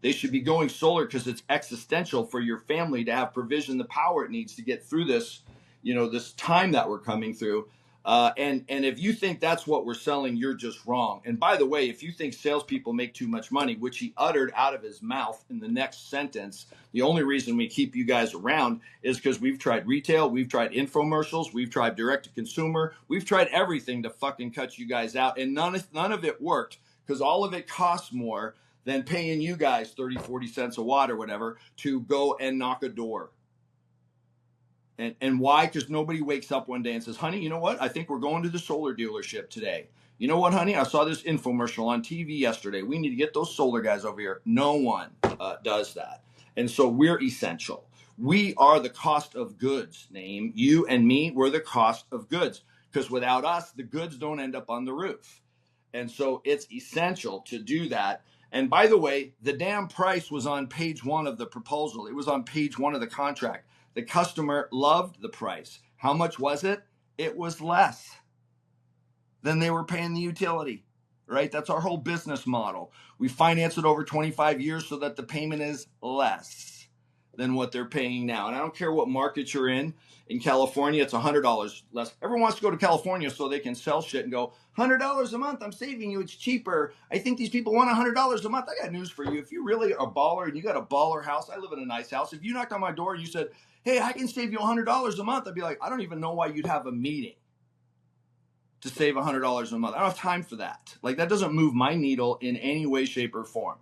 They should be going solar because it's existential for your family to have provision, the power it needs to get through this, this time that we're coming through. And if you think that's what we're selling, you're just wrong. And by the way, if you think salespeople make too much money, which he uttered out of his mouth in the next sentence, the only reason we keep you guys around is because we've tried retail, we've tried infomercials, we've tried direct to consumer, we've tried everything to fucking cut you guys out, and none of it worked because all of it costs more than paying you guys 30, 40 cents a watt or whatever to go and knock a door. And why? Because nobody wakes up one day and says, honey, you know what? I think we're going to the solar dealership today. You know what, honey? I saw this infomercial on TV yesterday. We need to get those solar guys over here. No one does that. And so we're essential. We are the cost of goods, Naeem. You and me, we're the cost of goods. Because without us, the goods don't end up on the roof. And so it's essential to do that. And by the way, the damn price was on page 1 of the proposal. It was on page 1 of the contract. The customer loved the price. How much was it? It was less than they were paying the utility, right? That's our whole business model. We finance it over 25 years so that the payment is less than what they're paying now. And I don't care what market you're in. In California, it's $100 less. Everyone wants to go to California so they can sell shit and go, $100 a month, I'm saving you, it's cheaper. I think these people want $100 a month. I got news for you. If you really are a baller and you got a baller house, I live in a nice house. If you knocked on my door and you said, hey, I can save you $100 a month, I'd be like, I don't even know why you'd have a meeting to save $100 a month. I don't have time for that. Like, that doesn't move my needle in any way, shape, or form.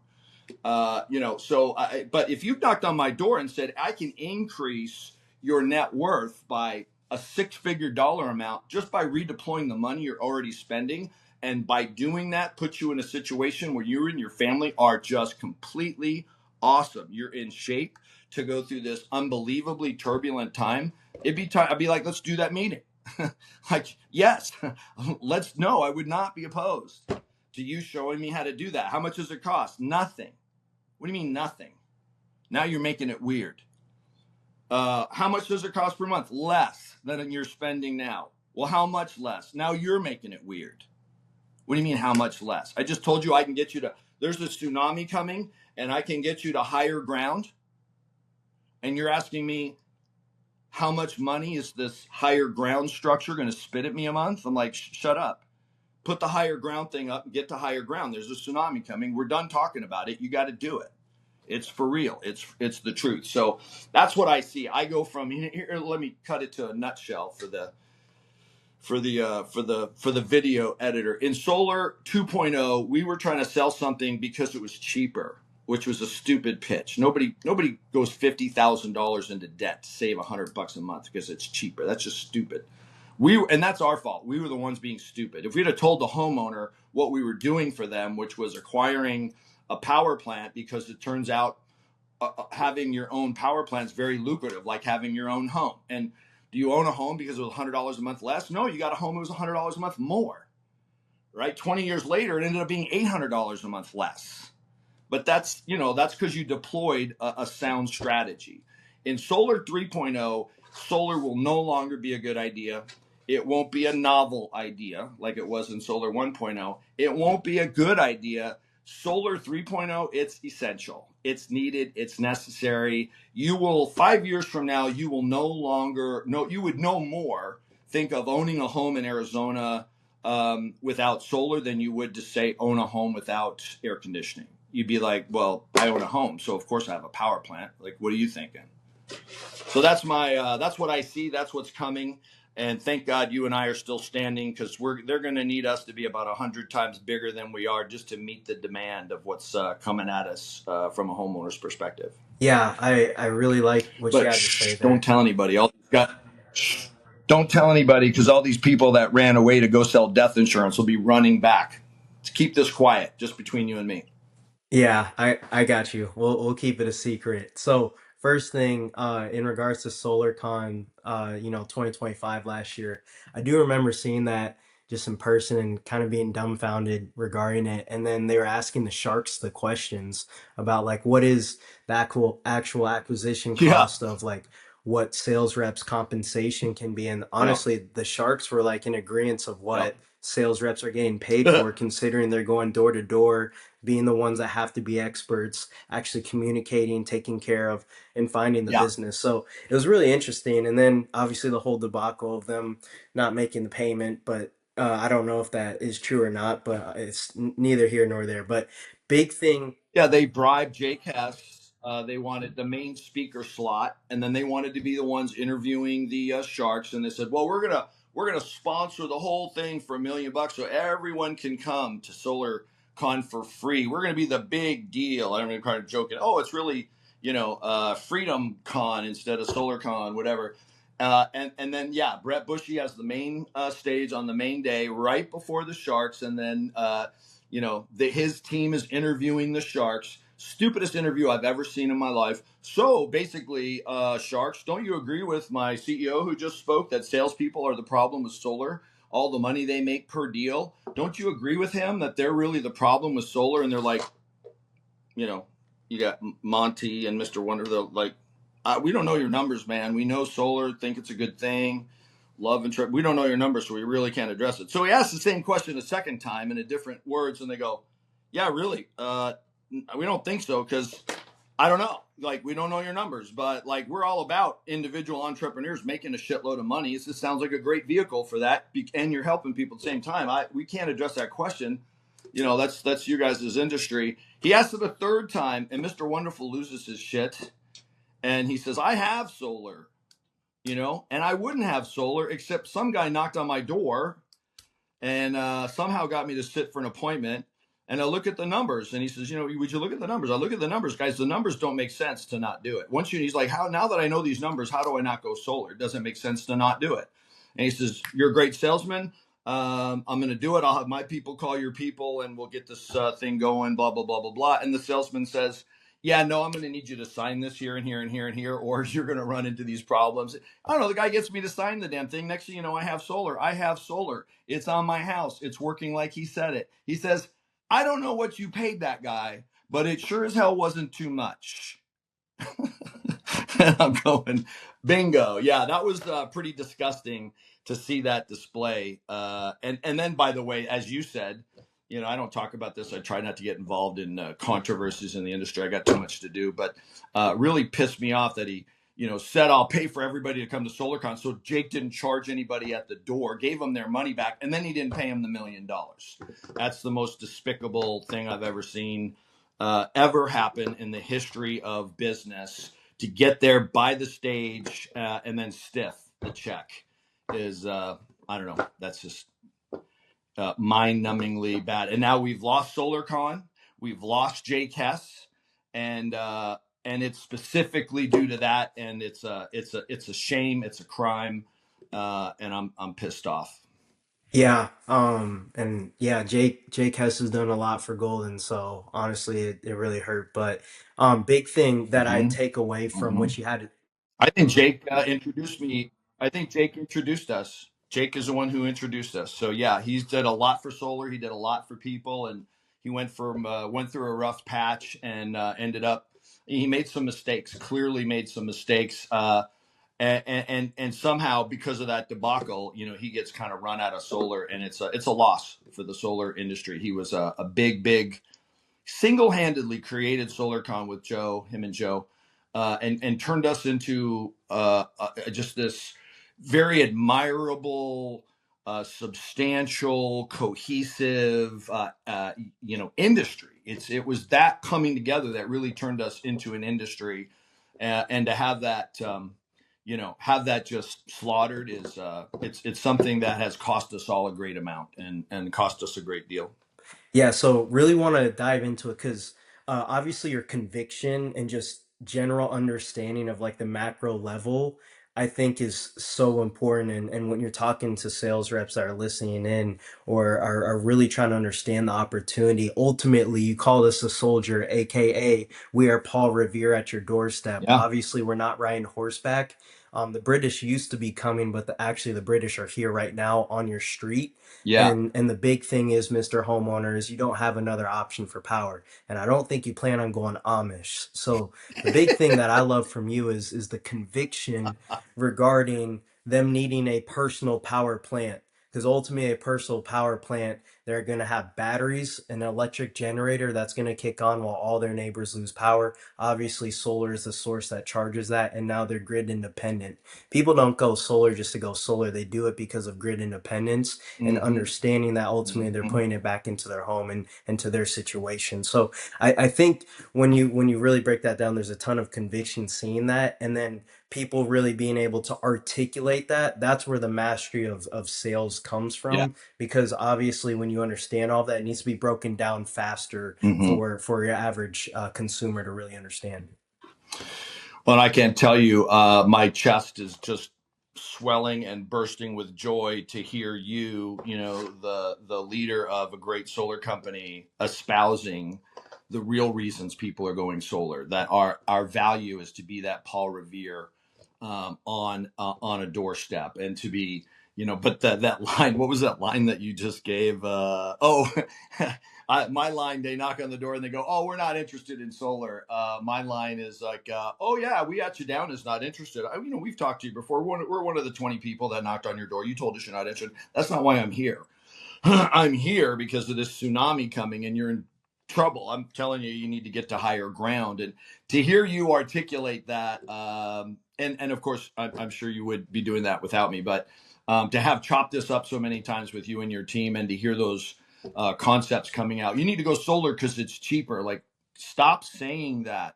But if you knocked on my door and said, I can increase your net worth by a 6-figure dollar amount just by redeploying the money you're already spending, and by doing that, put you in a situation where you and your family are just completely awesome. You're in shape to go through this unbelievably turbulent time. It'd be time. I'd be like, let's do that meeting. Like, yes, no, I would not be opposed to you showing me how to do that. How much does it cost? Nothing. What do you mean nothing? Now you're making it weird. How much does it cost per month? Less than you're spending now. Well, how much less? Now you're making it weird. What do you mean how much less? I just told you I can get you to, there's a tsunami coming and I can get you to higher ground. And you're asking me, how much money is this higher ground structure going to spit at me a month? I'm like, shut up. Put the higher ground thing up and get to higher ground. There's a tsunami coming. We're done talking about it. You got to do it. It's for real. It's the truth. So that's what I see. I go from here. Let me cut it to a nutshell for the video editor. In Solar 2.0, we were trying to sell something because it was cheaper, which was a stupid pitch. Nobody goes $50,000 into debt to save $100 a month because it's cheaper. That's just stupid. And that's our fault. We were the ones being stupid. If we'd have told the homeowner what we were doing for them, which was acquiring a power plant, because it turns out having your own power plant is very lucrative, like having your own home. And do you own a home because it was $100 a month less? No, you got a home that was $100 a month more, right? 20 years later, it ended up being $800 a month less. But that's because you deployed a sound strategy. In Solar 3.0, solar will no longer be a good idea. It won't be a novel idea like it was in Solar 1.0. It won't be a good idea. Solar 3.0, it's essential. It's needed. It's necessary. 5 years from now, you would no more think of owning a home in Arizona, without solar than you would to say own a home without air conditioning. You'd be like, well, I own a home, so of course I have a power plant. Like, what are you thinking? So that's what I see. That's what's coming. And thank God you and I are still standing, because they're going to need us to be about 100 times bigger than we are just to meet the demand of what's coming at us from a homeowner's perspective. Yeah, I really like what you But had to say don't there. tell anybody. Don't tell anybody, because all these people that ran away to go sell death insurance will be running back. To keep this quiet, just between you and me. Yeah, I got you. We'll keep it a secret. So first thing, in regards to SolarCon, 2025 last year, I do remember seeing that just in person and kind of being dumbfounded regarding it. And then they were asking the sharks the questions about like what is the actual acquisition Yeah, cost of like what sales reps compensation can be. And yeah, honestly, the sharks were like in agreement of yeah. what sales reps are getting paid for, considering they're going door to door, being the ones that have to be experts, actually communicating, taking care of, and finding the Yeah. business. So it was really interesting. And then obviously the whole debacle of them not making the payment, but I don't know if that is true or not, but it's neither here nor there. But big thing. Yeah, they bribed Jake Hess. They wanted the main speaker slot, and then they wanted to be the ones interviewing the Sharks. And they said, "Well, we're gonna sponsor the whole thing for $1 million, so everyone can come to SolarCon for free. We're gonna be the big deal." I'm kind of joking. Oh, it's really Freedom Con instead of SolarCon, whatever. And then yeah, Brett Bushy has the main stage on the main day right before the Sharks, and then his team is interviewing the Sharks. Stupidest interview I've ever seen in my life. So basically, Sharks, don't you agree with my CEO who just spoke that salespeople are the problem with solar? All the money they make per deal. Don't you agree with him that they're really the problem with solar? And they're like, you know, you got Monty and Mr. Wonder. They're like, we don't know your numbers, man. We know solar, think it's a good thing. Love and trip. We don't know your numbers, so we really can't address it. So he asked the same question a second time in a different words, and they go, "Yeah, really, we don't think so, because I don't know. Like, we don't know your numbers, but like, we're all about individual entrepreneurs making a shitload of money. It just sounds like a great vehicle for that, and you're helping people at the same time. We can't address that question. That's you guys' industry." He asked it a third time, and Mr. Wonderful loses his shit, and he says, "I have solar." And I wouldn't have solar except some guy knocked on my door and somehow got me to sit for an appointment. And I look at the numbers, and he says, would you look at the numbers? I look at the numbers, guys. The numbers don't make sense to not do it. He's like, how, now that I know these numbers, how do I not go solar? It doesn't make sense to not do it. And he says, you're a great salesman. I'm going to do it. I'll have my people call your people, and we'll get this thing going, blah, blah, blah, blah, blah. And the salesman says, yeah, no, I'm going to need you to sign this here and here and here and here, or you're going to run into these problems. I don't know. The guy gets me to sign the damn thing. Next thing you know, I have solar. I have solar. It's on my house. It's working like he said it. He says, I don't know what you paid that guy, but it sure as hell wasn't too much. And I'm going, bingo. Yeah, that was pretty disgusting to see that display. And then, by the way, as you said, I don't talk about this. I try not to get involved in controversies in the industry. I got too much to do. But really pissed me off that he, said, I'll pay for everybody to come to SolarCon. So Jake didn't charge anybody at the door, gave them their money back, and then he didn't pay him the $1 million. That's the most despicable thing I've ever seen ever happen in the history of business. To get there, buy the stage, and then stiff the check is, I don't know. That's just mind-numbingly bad. And now we've lost SolarCon, we've lost Jake Hess, and it's specifically due to that. And it's a shame. It's a crime, and I'm pissed off. Yeah, and yeah, Jake Hess has done a lot for Golden, so honestly, it really hurt. But big thing that I Mm-hmm. take away from Mm-hmm. what you had. I think Jake introduced me. I think Jake introduced us. Jake is the one who introduced us. So yeah, he's did a lot for solar. He did a lot for people, and he went through a rough patch and ended up. He made some mistakes. Clearly made some mistakes. And somehow because of that debacle, he gets kind of run out of solar, and it's a loss for the solar industry. He was a big single-handedly created SolarCon with him and Joe, and turned us into just this very admirable substantial, cohesive, industry. It was that coming together that really turned us into an industry, and to have that, have that just slaughtered is it's something that has cost us all a great amount and cost us a great deal. Yeah, so really want to dive into it because obviously your conviction and just general understanding of like the macro level, I think is so important. And when you're talking to sales reps that are listening in or are really trying to understand the opportunity, ultimately you call this a soldier, aka we are Paul Revere at your doorstep. Yeah, Obviously, we're not riding horseback. The British used to be coming, but actually the British are here right now on your street. yeah. And the big thing is, Mr. Homeowner, is you don't have another option for power. And I don't think you plan on going Amish. So the big thing that I love from you is the conviction regarding them needing a personal power plant. Because ultimately, a personal power plant, they're going to have batteries, an electric generator that's going to kick on while all their neighbors lose power. Obviously, solar is the source that charges that, and now they're grid independent. People don't go solar just to go solar. They do it because of grid independence and Hmm. understanding that ultimately they're Hmm. putting it back into their home and to their situation. So I think when you really break that down, there's a ton of conviction seeing that, and then people really being able to articulate that. That's where the mastery of sales comes Yeah. from, because obviously when you understand all that, it needs to be broken down faster Hmm. for your average consumer to really understand. Well, I can't tell you, my chest is just swelling and bursting with joy to hear you, the leader of a great solar company, espousing the real reasons people are going solar. That our value is to be that Paul Revere, on a doorstep, and to be, But that line, what was that line that you just gave? My line, they knock on the door and they go, "Oh, we're not interested in solar." My line is like, "Oh yeah, we got you down as not interested. We've talked to you before. We're one of the 20 people that knocked on your door. You told us you're not interested. That's not why I'm here. I'm here because of this tsunami coming, and you're in trouble. I'm telling you, you need to get to higher ground." And to hear you articulate that, and of course, I'm sure you would be doing that without me, but to have chopped this up so many times with you and your team, and to hear those concepts coming out, you need to go solar because it's cheaper. Like, stop saying that.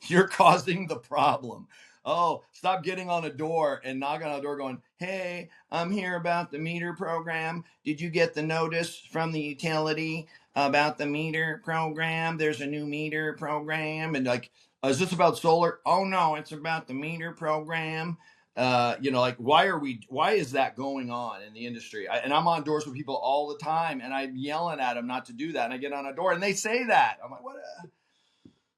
You're causing the problem. Oh, stop getting on a door and knocking on a door going, "Hey, I'm here about the meter program. Did you get the notice from the utility about the meter program? There's a new meter program." And like, "Is this about solar?" "Oh no, it's about the meter program." Like, why is that going on in the industry? And I'm on doors with people all the time, and I'm yelling at them not to do that. And I get on a door and they say that. I'm like, what?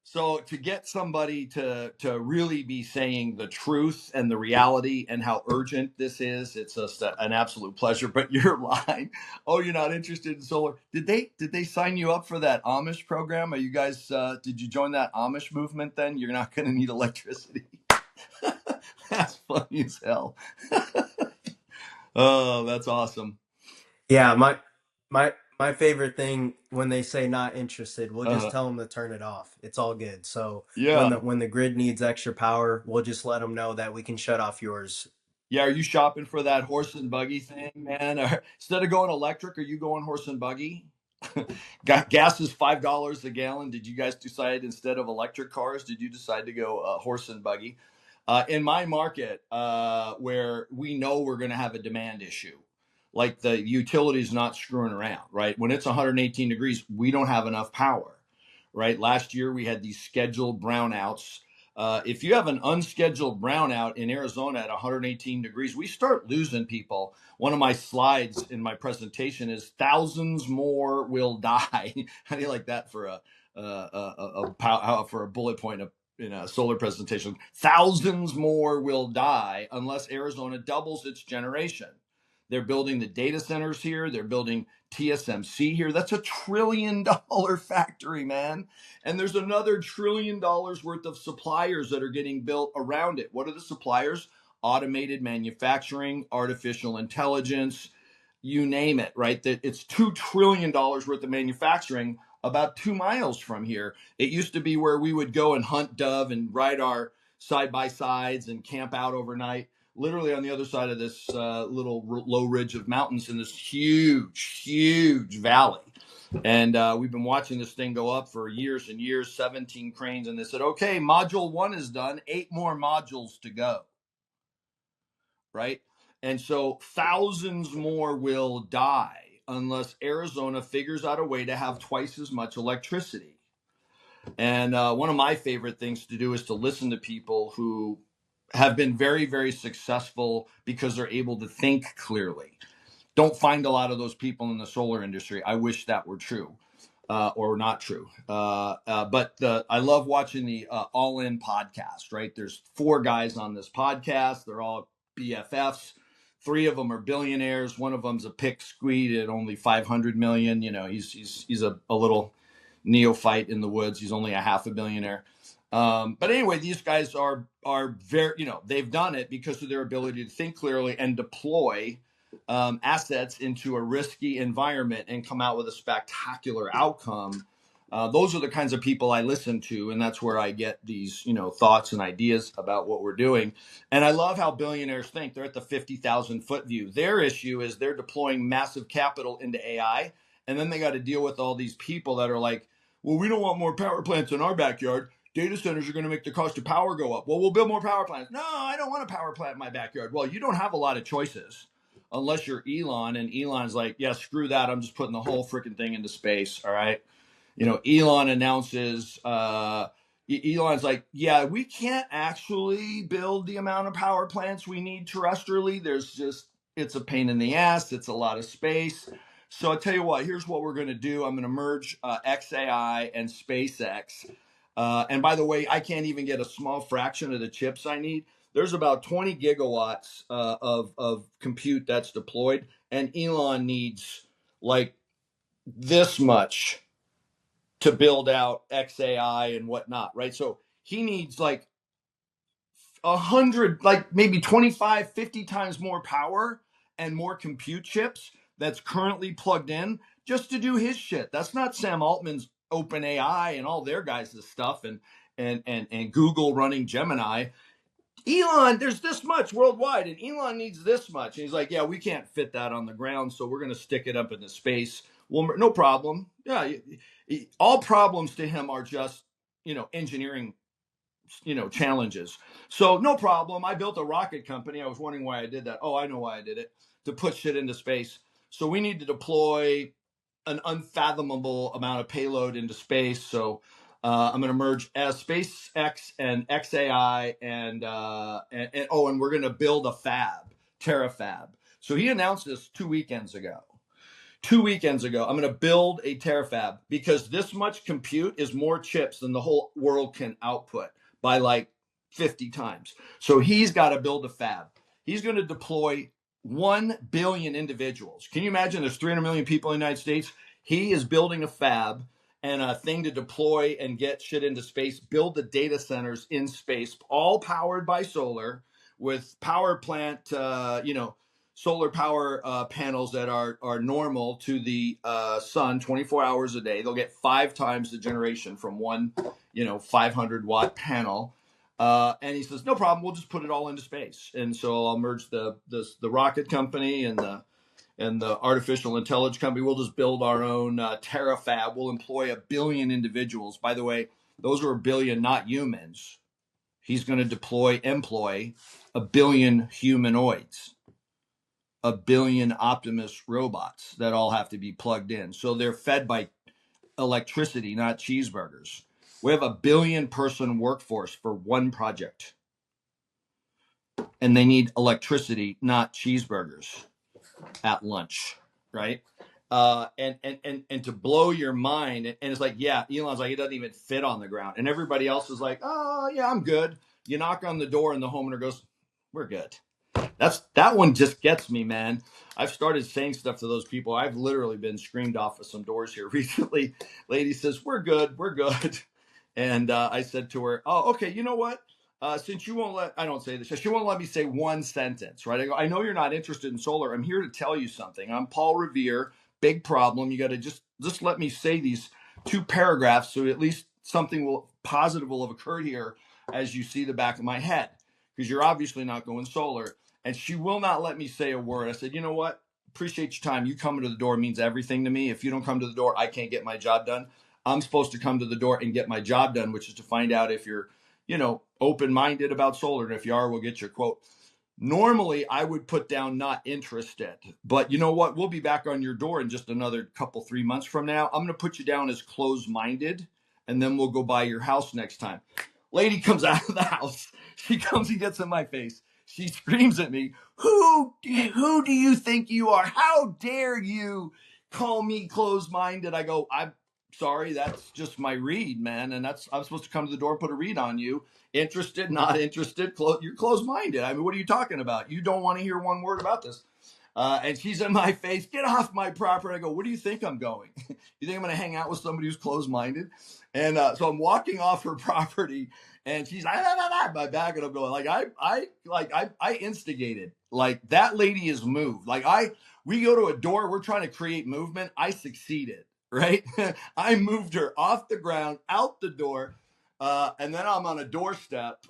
So to get somebody to really be saying the truth and the reality and how urgent this is, it's just an absolute pleasure. But your line, "Oh, you're not interested in solar." Did they sign you up for that Amish program? Are you guys did you join that Amish movement? Then you're not going to need electricity. That's funny as hell. Oh, that's awesome. Yeah, my favorite thing when they say not interested, we'll just Uh, tell them to turn it off. It's all good. So when yeah. the grid needs extra power, we'll just let them know that we can shut off yours. Yeah, are you shopping for that horse and buggy thing, man? Or instead of going electric, are you going horse and buggy? Gas is $5 a gallon. Did you guys decide, instead of electric cars, did you decide to go horse and buggy? In my market, where we know we're going to have a demand issue, like the utility's not screwing around, right? When it's 118 degrees, we don't have enough power, right? Last year we had these scheduled brownouts. If you have an unscheduled brownout in Arizona at 118 degrees, we start losing people. One of my slides in my presentation is thousands more will die. How do you like that for for a bullet point in a solar presentation? Thousands more will die unless Arizona doubles its generation. They're building the data centers here. They're building TSMC here. That's $1 trillion factory, man. And there's another $1 trillion worth of suppliers that are getting built around it. What are the suppliers? Automated manufacturing, artificial intelligence, you name it, right? That it's $2 trillion worth of manufacturing about 2 miles from here. It used to be where we would go and hunt dove and ride our side by sides and camp out overnight. literally on the other side of this little low ridge of mountains in this huge valley. And we've been watching this thing go up for years and years, 17 cranes. And they said, okay, module 1 is done, 8 more modules to go. Right. And so thousands more will die unless Arizona figures out a way to have twice as much electricity. And one of my favorite things to do is to listen to people who have been very successful because they're able to think clearly. Don't find a lot of those people in the solar industry. I wish that were true. Or not true. But I love watching the All In podcast, right? There's 4 guys on this podcast. They're all BFFs. 3 of them are billionaires. One of them's a pick squeed at only 500 million. You know, he's a little neophyte in the woods. He's only a half a billionaire. But anyway, these guys are very, you know, they've done it because of their ability to think clearly and deploy assets into a risky environment and come out with a spectacular outcome. Those are the kinds of people I listen to, and that's where I get these, you know, thoughts and ideas about what we're doing. And I love how billionaires think. They're at the 50,000 foot view. Their issue is they're deploying massive capital into AI, and then they got to deal with all these people that are like, well, we don't want more power plants in our backyard. Data centers are going to make the cost of power go up. Well, we'll build more power plants. No, I don't want a power plant in my backyard. Well, you don't have a lot of choices unless you're Elon, and Elon's like, yeah, screw that. I'm just putting the whole freaking thing into space. All right. You know, Elon announces, Elon's like, yeah, we can't actually build the amount of power plants we need terrestrially. It's a pain in the ass. It's a lot of space. So I tell you what, here's what we're going to do. I'm going to merge XAI and SpaceX. And by the way, I can't even get a small fraction of the chips I need. There's about 20 gigawatts of compute that's deployed, and Elon needs like this much to build out XAI and whatnot, right? So he needs like 100, like maybe 25, 50 times more power and more compute chips that's currently plugged in just to do his shit. That's not Sam Altman's OpenAI and all their guys' stuff and Google running Gemini. Elon, there's this much worldwide, and Elon needs this much. And he's like, yeah, we can't fit that on the ground, so we're going to stick it up into space. Well, no problem. Yeah, all problems to him are just, you know, engineering, you know, challenges. So no problem. I built a rocket company. I was wondering why I did that. Oh, I know why I did it. To put shit into space. So we need to deploy an unfathomable amount of payload into space. So I'm going to merge SpaceX and XAI and we're going to build a fab, terafab. So he announced this 2 weekends ago. 2 weekends ago, I'm going to build a terafab because this much compute is more chips than the whole world can output by like 50 times. So he's got to build a fab. He's going to deploy 1 billion individuals. Can you imagine there's 300 million people in the United States? He is building a fab and a thing to deploy and get shit into space, build the data centers in space, all powered by solar with power plant, solar power panels that are normal to the sun 24 hours a day. They'll get 5 times the generation from one, 500 watt panel. And he says, no problem. We'll just put it all into space. And so I'll merge the rocket company and the artificial intelligence company. We'll just build our own terafab. We'll employ 1 billion individuals. By the way, those are 1 billion, not humans. He's going to employ 1 billion humanoids, 1 billion Optimus robots that all have to be plugged in. So they're fed by electricity, not cheeseburgers. We have 1 billion person workforce for one project. And they need electricity, not cheeseburgers at lunch, right? And to blow your mind, and it's like, yeah, Elon's like, it doesn't even fit on the ground. And everybody else is like, oh, yeah, I'm good. You knock on the door and the homeowner goes, we're good. That one just gets me, man. I've started saying stuff to those people. I've literally been screamed off of some doors here recently. Lady says, we're good. And I said to her, oh, okay, you know what? Since you won't I don't say this, she won't let me say one sentence, right? I go, I know you're not interested in solar. I'm here to tell you something. I'm Paul Revere, big problem. You got to just let me say these 2 paragraphs so at least something positive will have occurred here as you see the back of my head. because you're obviously not going solar. And she will not let me say a word. I said, you know what? Appreciate your time. You coming to the door means everything to me. If you don't come to the door, I can't get my job done. I'm supposed to come to the door and get my job done, which is to find out if you're, open-minded about solar. And if you are, we'll get your quote. Normally, I would put down not interested, but you know what? We'll be back on your door in just another 3 months from now. I'm going to put you down as closed-minded, and then we'll go by your house next time. Lady comes out of the house. She comes and gets in my face. She screams at me, who do you think you are? How dare you call me closed-minded? I go, I'm sorry, that's just my read, man. And I'm supposed to come to the door and put a read on you. Interested, not interested, you're closed-minded. I mean, what are you talking about? You don't want to hear one word about this. And she's in my face, get off my property. I go, where do you think I'm going? You think I'm going to hang out with somebody who's closed-minded? And so I'm walking off her property, and she's my back, and I'm going, I instigated. Like, that lady is moved. We go to a door, we're trying to create movement. I succeeded, right? I moved her off the ground, out the door. And then I'm on a doorstep,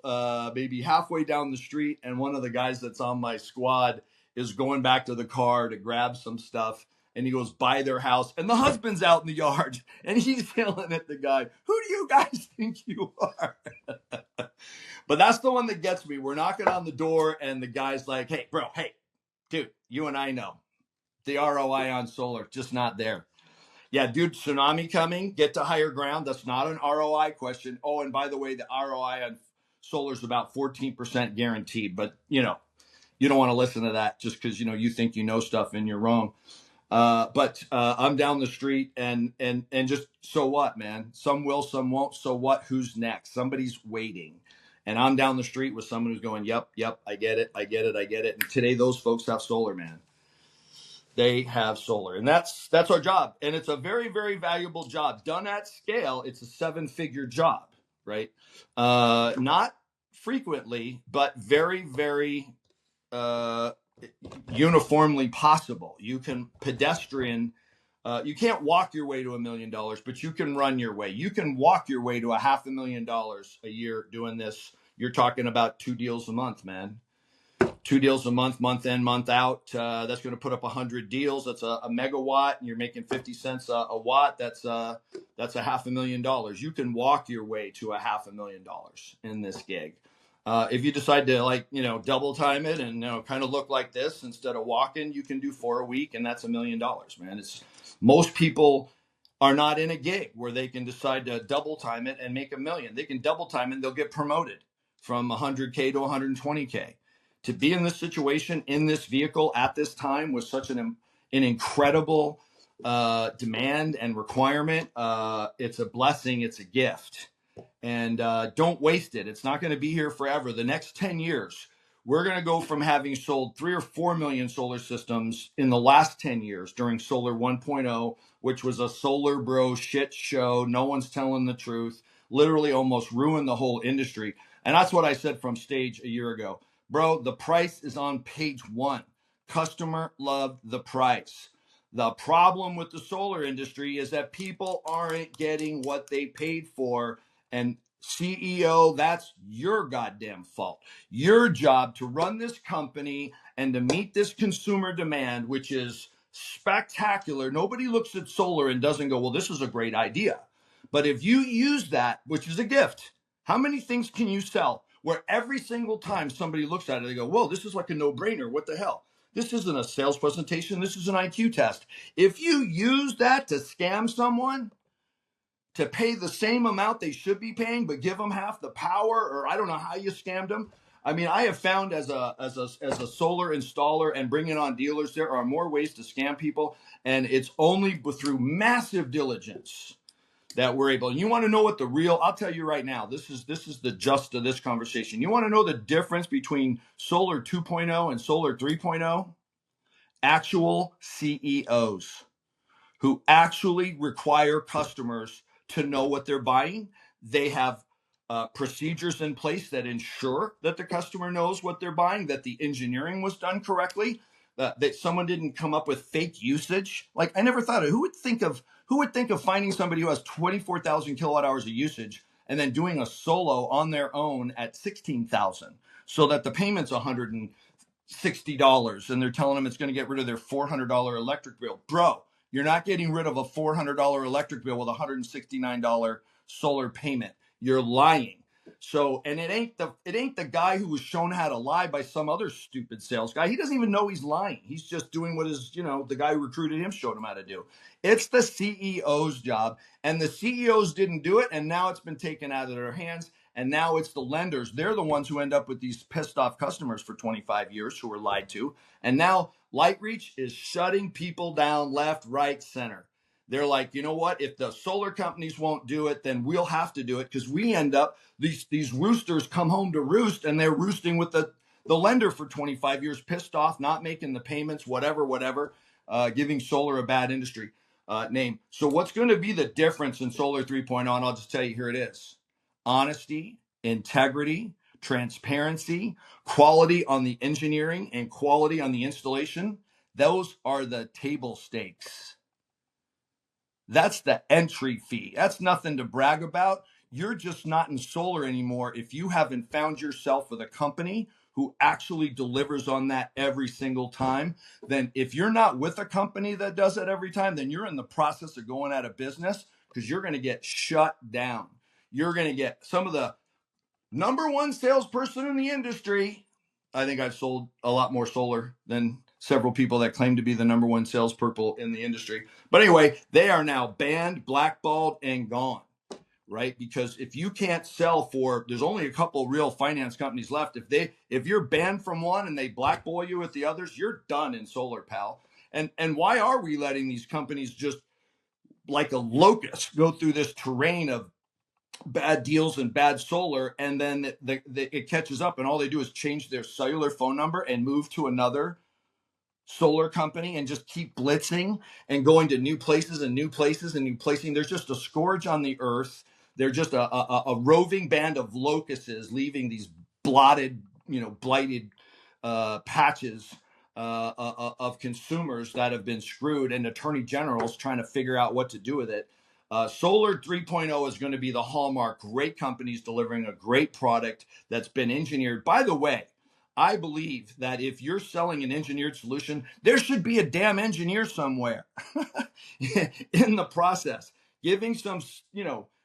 maybe halfway down the street, and one of the guys that's on my squad is going back to the car to grab some stuff, and he goes by their house, and the husband's out in the yard, and he's yelling at the guy, who do you guys think you are? But that's the one that gets me. We're knocking on the door, and the guy's like, hey, bro, hey, dude, you and I know the ROI on solar, just not there. Yeah, dude, tsunami coming, get to higher ground. That's not an ROI question. Oh, and by the way, the ROI on solar is about 14% guaranteed. But, you don't want to listen to that just because, you think you know stuff and you're wrong. But I'm down the street and just, so what, man? Some will, some won't. So what? Who's next? Somebody's waiting. And I'm down the street with someone who's going, yep, I get it. And today those folks have solar, man. They have solar, and that's our job. And it's a very, very valuable job done at scale. It's a 7-figure job, right? Not frequently, but very, very uniformly possible. You can pedestrian. You can't walk your way to $1 million, but you can run your way. You can walk your way to $500,000 a year doing this. You're talking about 2 deals a month, man. 2 deals a month, month in, month out. That's going to put up 100 deals. That's a megawatt, and you're making 50 cents a watt. That's $500,000. You can walk your way to $500,000 in this gig. If you decide to double time it and kind of look like this instead of walking, you can do 4 a week, and that's $1 million, man. Most people are not in a gig where they can decide to double time it and make $1 million. They can double time it and they'll get promoted from 100K to 120K. To be in this situation, in this vehicle at this time with such an incredible demand and requirement, it's a blessing. It's a gift. And don't waste it. It's not going to be here forever. The next 10 years, we're going to go from having sold 3 or 4 million solar systems in the last 10 years during Solar 1.0, which was a solar bro shit show. No one's telling the truth. Literally almost ruined the whole industry. And that's what I said from stage a year ago. Bro, the price is on page 1. Customer loved the price. The problem with the solar industry is that people aren't getting what they paid for. And CEO, that's your goddamn fault. Your job to run this company and to meet this consumer demand, which is spectacular. Nobody looks at solar and doesn't go, well, this is a great idea. But if you use that, which is a gift, how many things can you sell where every single time somebody looks at it, they go, whoa, this is like a no-brainer. What the hell? This isn't a sales presentation. This is an IQ test. If you use that to scam someone, to pay the same amount they should be paying, but give them half the power, or I don't know how you scammed them. I mean, I have found as a solar installer and bringing on dealers, there are more ways to scam people, and it's only through massive diligence that we're able. And you want to know what the real, I'll tell you right now, this is the gist of this conversation. You want to know the difference between Solar 2.0 and Solar 3.0? Actual CEOs who actually require customers to know what they're buying. They have procedures in place that ensure that the customer knows what they're buying, that the engineering was done correctly, that someone didn't come up with fake usage. Like, I never thought of who would think of finding somebody who has 24,000 kilowatt hours of usage and then doing a solo on their own at 16,000, so that the payment's $160, and they're telling them it's going to get rid of their $400 electric bill. Bro, you're not getting rid of a $400 electric bill with a $169 solar payment. You're lying. So, and it ain't the guy who was shown how to lie by some other stupid sales guy. He doesn't even know he's lying. He's just doing what the guy who recruited him showed him how to do. It's the CEO's job, and the CEOs didn't do it, and now it's been taken out of their hands. And now it's the lenders. They're the ones who end up with these pissed off customers for 25 years who were lied to. And now LightReach is shutting people down left, right, center. They're like, you know what? If the solar companies won't do it, then we'll have to do it, because we end up, these roosters come home to roost, and they're roosting with the lender for 25 years, pissed off, not making the payments, whatever, giving solar a bad industry name. So what's going to be the difference in Solar 3.0? And I'll just tell you, here it is. Honesty, integrity, transparency, quality on the engineering, and quality on the installation. Those are the table stakes. That's the entry fee. That's nothing to brag about. You're just not in solar anymore if you haven't found yourself with a company who actually delivers on that every single time. Then if you're not with a company that does it every time, then you're in the process of going out of business, because you're going to get shut down. You're going to get some of the number one salesperson in the industry. I think I've sold a lot more solar than several people that claim to be the number one salesperson in the industry. But anyway, they are now banned, blackballed, and gone, right? Because if you can't sell there's only a couple real finance companies left. If you're banned from one and they blackball you with the others, you're done in solar, pal. And why are we letting these companies just like a locust go through this terrain of bad deals and bad solar, and then it catches up, and all they do is change their cellular phone number and move to another solar company and just keep blitzing and going to new places and new places and new placing? There's just a scourge on the earth. They're just a roving band of locusts leaving these blotted, blighted patches of consumers that have been screwed, and attorney generals trying to figure out what to do with it. Solar 3.0 is going to be the hallmark. Great companies delivering a great product that's been engineered. By the way, I believe that if you're selling an engineered solution, there should be a damn engineer somewhere in the process, giving some,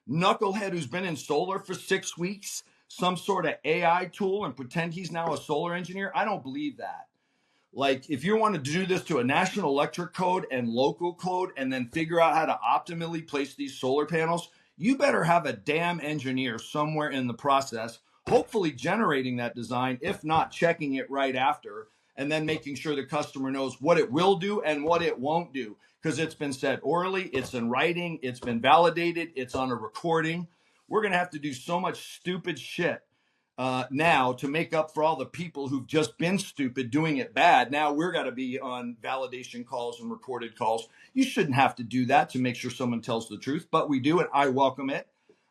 knucklehead who's been in solar for 6 weeks some sort of AI tool and pretend he's now a solar engineer. I don't believe that. Like, if you want to do this to a national electric code and local code and then figure out how to optimally place these solar panels, you better have a damn engineer somewhere in the process, hopefully generating that design, if not checking it right after, and then making sure the customer knows what it will do and what it won't do. Because it's been said orally, it's in writing, it's been validated, it's on a recording. We're going to have to do so much stupid shit now to make up for all the people who've just been stupid doing it bad. Now we're got to be on validation calls and recorded calls. You shouldn't have to do that to make sure someone tells the truth, but we do it. I welcome it.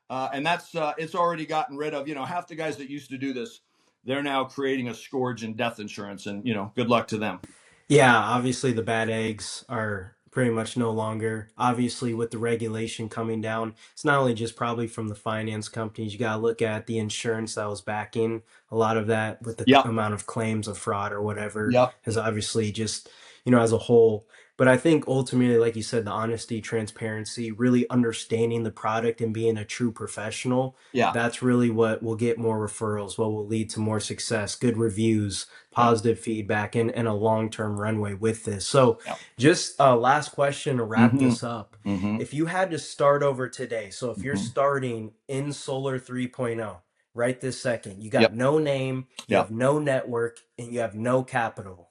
And that's it's already gotten rid of, half the guys that used to do this. They're now creating a scourge in death insurance, and good luck to them. Yeah, obviously the bad eggs are pretty much no longer. Obviously, with the regulation coming down, it's not only just probably from the finance companies. You got to look at the insurance that was backing a lot of that with the Yep. amount of claims of fraud or whatever Yep. has obviously just, as a whole. But I think ultimately, like you said, the honesty, transparency, really understanding the product and being a true professional, Yeah. that's really what will get more referrals, what will lead to more success, good reviews, Yeah. positive feedback, and a long-term runway with this. So Yeah. just last question to wrap Mm-hmm. this up. Mm-hmm. If you had to start over today, so if you're Mm-hmm. starting in Solar 3.0 right this second, you got Yep. no name, you have Yep. no network, and you have no capital,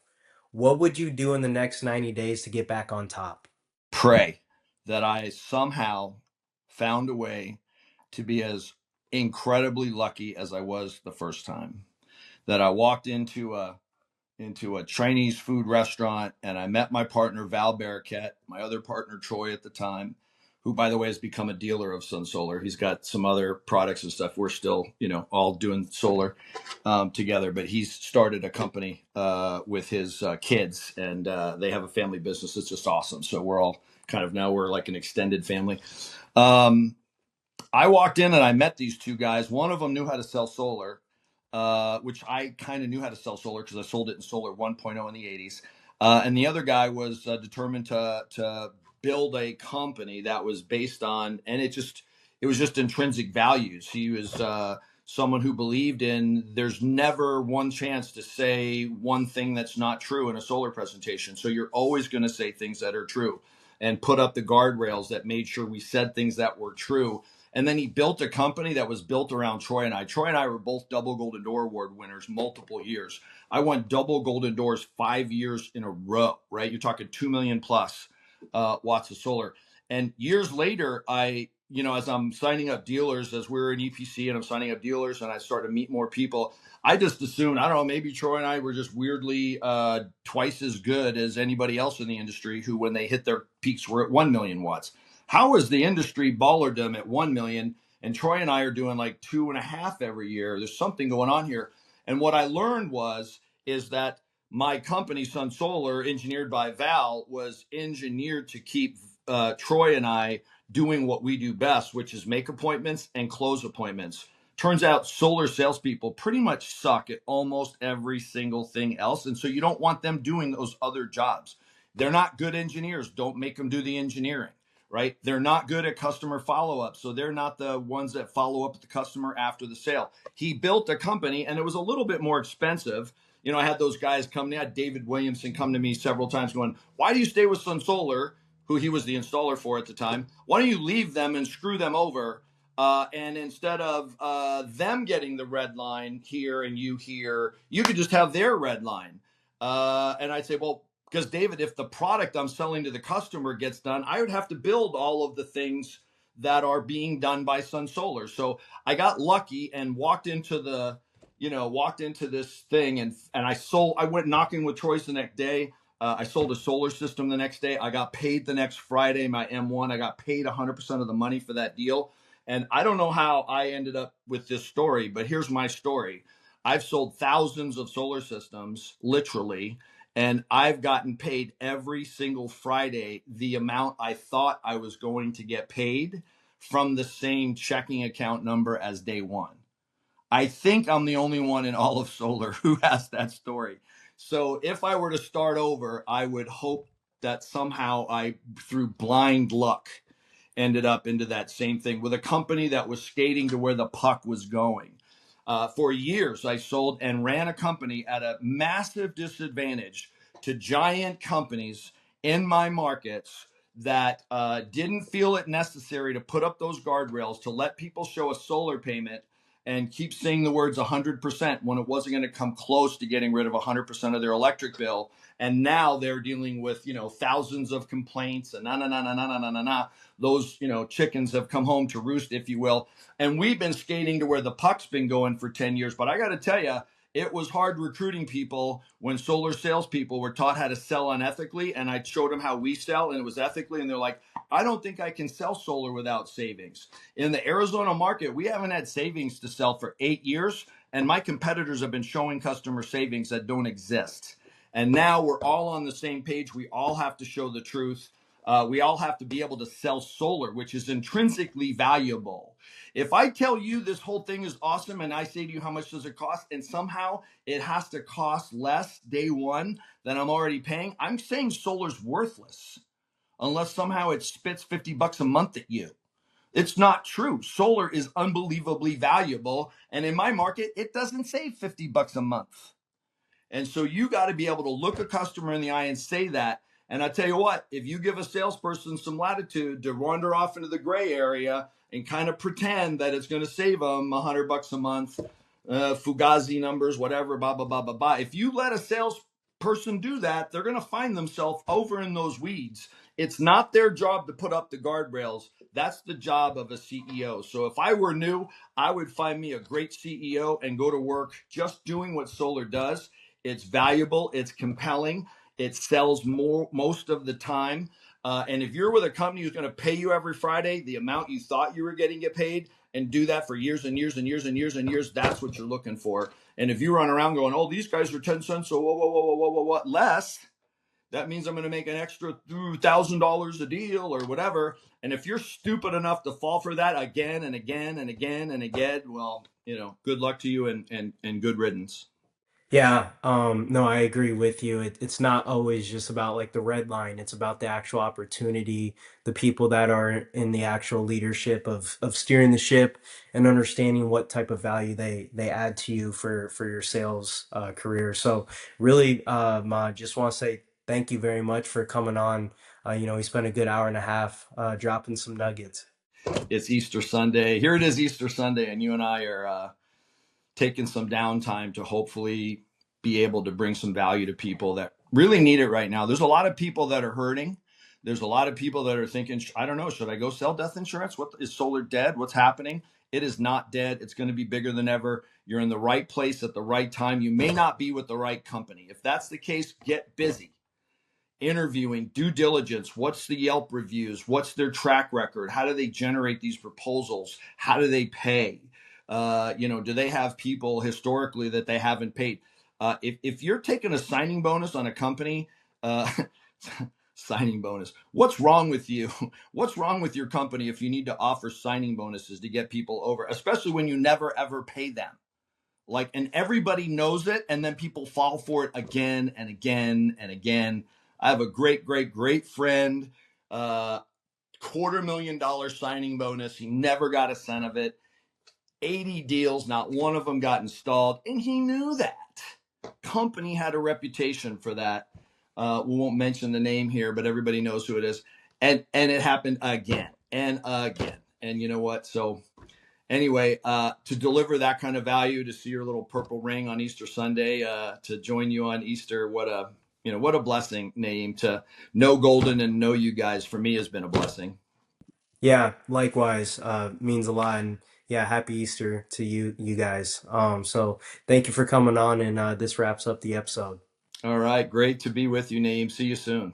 what would you do in the next 90 days to get back on top? Pray that I somehow found a way to be as incredibly lucky as I was the first time. That I walked into a Chinese food restaurant, and I met my partner Val Barraquette, my other partner Troy at the time, who, by the way, has become a dealer of Sun Solar. He's got some other products and stuff. We're still, all doing solar together, but he's started a company with his kids, and they have a family business. It's just awesome. So we're all we're like an extended family. Um, I walked in and I met these two guys. One of them knew how to sell solar, which I kind of knew how to sell solar because I sold it in Solar 1.0 in the 80s. And the other guy was determined to build a company that was based on, and it was just intrinsic values. He was someone who believed in there's never one chance to say one thing that's not true in a solar presentation. So you're always going to say things that are true and put up the guardrails that made sure we said things that were true. And then he built a company that was built around Troy and I. Troy and I were both double Golden Door Award winners multiple years. I won double Golden Doors 5 years in a row, right? You're talking 2 million plus watts of solar. And years later, as I'm signing up dealers, as we're in EPC and I'm signing up dealers and I start to meet more people, I just assumed, I don't know, maybe Troy and I were just weirdly twice as good as anybody else in the industry who, when they hit their peaks, were at 1 million watts. How is the industry ballerdom at 1 million and Troy and I are doing like 2.5 every year? There's something going on here. And what I learned is that my company, Sun Solar, engineered by Val, was engineered to keep Troy and I doing what we do best, which is make appointments and close appointments. Turns out solar salespeople pretty much suck at almost every single thing else. And so you don't want them doing those other jobs. They're not good engineers. Don't make them do the engineering, right? They're not good at customer follow-up. So they're not the ones that follow up with the customer after the sale. He built a company and it was a little bit more expensive. I had those guys come to me. I had David Williamson come to me several times going, why do you stay with Sun Solar, who he was the installer for at the time? Why don't you leave them and screw them over? And instead of them getting the red line here and you here, you could just have their red line. And I'd say, well, because David, if the product I'm selling to the customer gets done, I would have to build all of the things that are being done by Sun Solar. So I got lucky and walked into this thing and I went knocking with Troy's the next day. I sold a solar system the next day. I got paid the next Friday, my M1. I got paid 100% of the money for that deal. And I don't know how I ended up with this story, but here's my story. I've sold thousands of solar systems, literally, and I've gotten paid every single Friday the amount I thought I was going to get paid from the same checking account number as day one. I think I'm the only one in all of solar who has that story. So if I were to start over, I would hope that somehow I, through blind luck, ended up into that same thing with a company that was skating to where the puck was going. For years, I sold and ran a company at a massive disadvantage to giant companies in my markets that didn't feel it necessary to put up those guardrails to let people show a solar payment and keep saying the words 100% when it wasn't going to come close to getting rid of 100% of their electric bill. And now they're dealing with, thousands of complaints and those, chickens have come home to roost, if you will. And we've been skating to where the puck's been going for 10 years. But I got to tell you, it was hard recruiting people when solar salespeople were taught how to sell unethically. And I showed them how we sell and it was ethically. And they're like, I don't think I can sell solar without savings. In the Arizona market, we haven't had savings to sell for 8 years. And my competitors have been showing customer savings that don't exist. And now we're all on the same page. We all have to show the truth. We all have to be able to sell solar, which is intrinsically valuable. If I tell you this whole thing is awesome and I say to you, how much does it cost? And somehow it has to cost less day one than I'm already paying, I'm saying solar's worthless unless somehow it spits $50 a month at you. It's not true. Solar is unbelievably valuable. And in my market, it doesn't save $50 a month. And so you got to be able to look a customer in the eye and say that. And I tell you what, if you give a salesperson some latitude to wander off into the gray area and kind of pretend that it's going to save them $100 a month, Fugazi numbers, whatever, blah, blah, blah, blah, blah. If you let a salesperson do that, they're going to find themselves over in those weeds. It's not their job to put up the guardrails. That's the job of a CEO. So if I were new, I would find me a great CEO and go to work just doing what solar does. It's valuable. It's compelling. It sells most of the time. And if you're with a company who's going to pay you every Friday the amount you thought you were getting get paid and do that for years and years and years and years and years, that's what you're looking for. And if you run around going, oh, these guys are 10 cents, so what less, that means I'm going to make an extra $1,000 a deal or whatever. And if you're stupid enough to fall for that again and again and again and again, well, good luck to you and good riddance. Yeah, no, I agree with you. It's not always just about like the red line. It's about the actual opportunity, the people that are in the actual leadership of steering the ship and understanding what type of value they add to you for your sales career. So really, I just want to say thank you very much for coming on. We spent a good hour and a half dropping some nuggets. It's Easter Sunday. Here it is, Easter Sunday, and you and I are taking some downtime to hopefully be able to bring some value to people that really need it right now. There's a lot of people that are hurting. There's a lot of people that are thinking, I don't know, should I go sell death insurance? What is solar dead? What's happening? It is not dead. It's going to be bigger than ever. You're in the right place at the right time. You may not be with the right company. If that's the case, get busy interviewing, due diligence. What's the Yelp reviews? What's their track record? How do they generate these proposals? How do they pay? Do they have people historically that they haven't paid? If you're taking a signing bonus on a company, uh, signing bonus, what's wrong with you? What's wrong with your company if you need to offer signing bonuses to get people over, especially when you never ever pay them? Like, and everybody knows it, and then people fall for it again and again and again. I have a great, great, great friend, $250,000 signing bonus. He never got a cent of it. 80 deals, not one of them got installed, and he knew that. Company had a reputation for that. We won't mention the name here, but everybody knows who it is. And it happened again and again. And you know what? So anyway, to deliver that kind of value, to see your little purple ring on Easter Sunday, to join you on Easter, what a blessing, Naeem. To know Golden and know you guys, for me, has been a blessing. Yeah, likewise, means a lot, and yeah, happy Easter to you guys. So thank you for coming on, and this wraps up the episode. All right, great to be with you, Naeem. See you soon.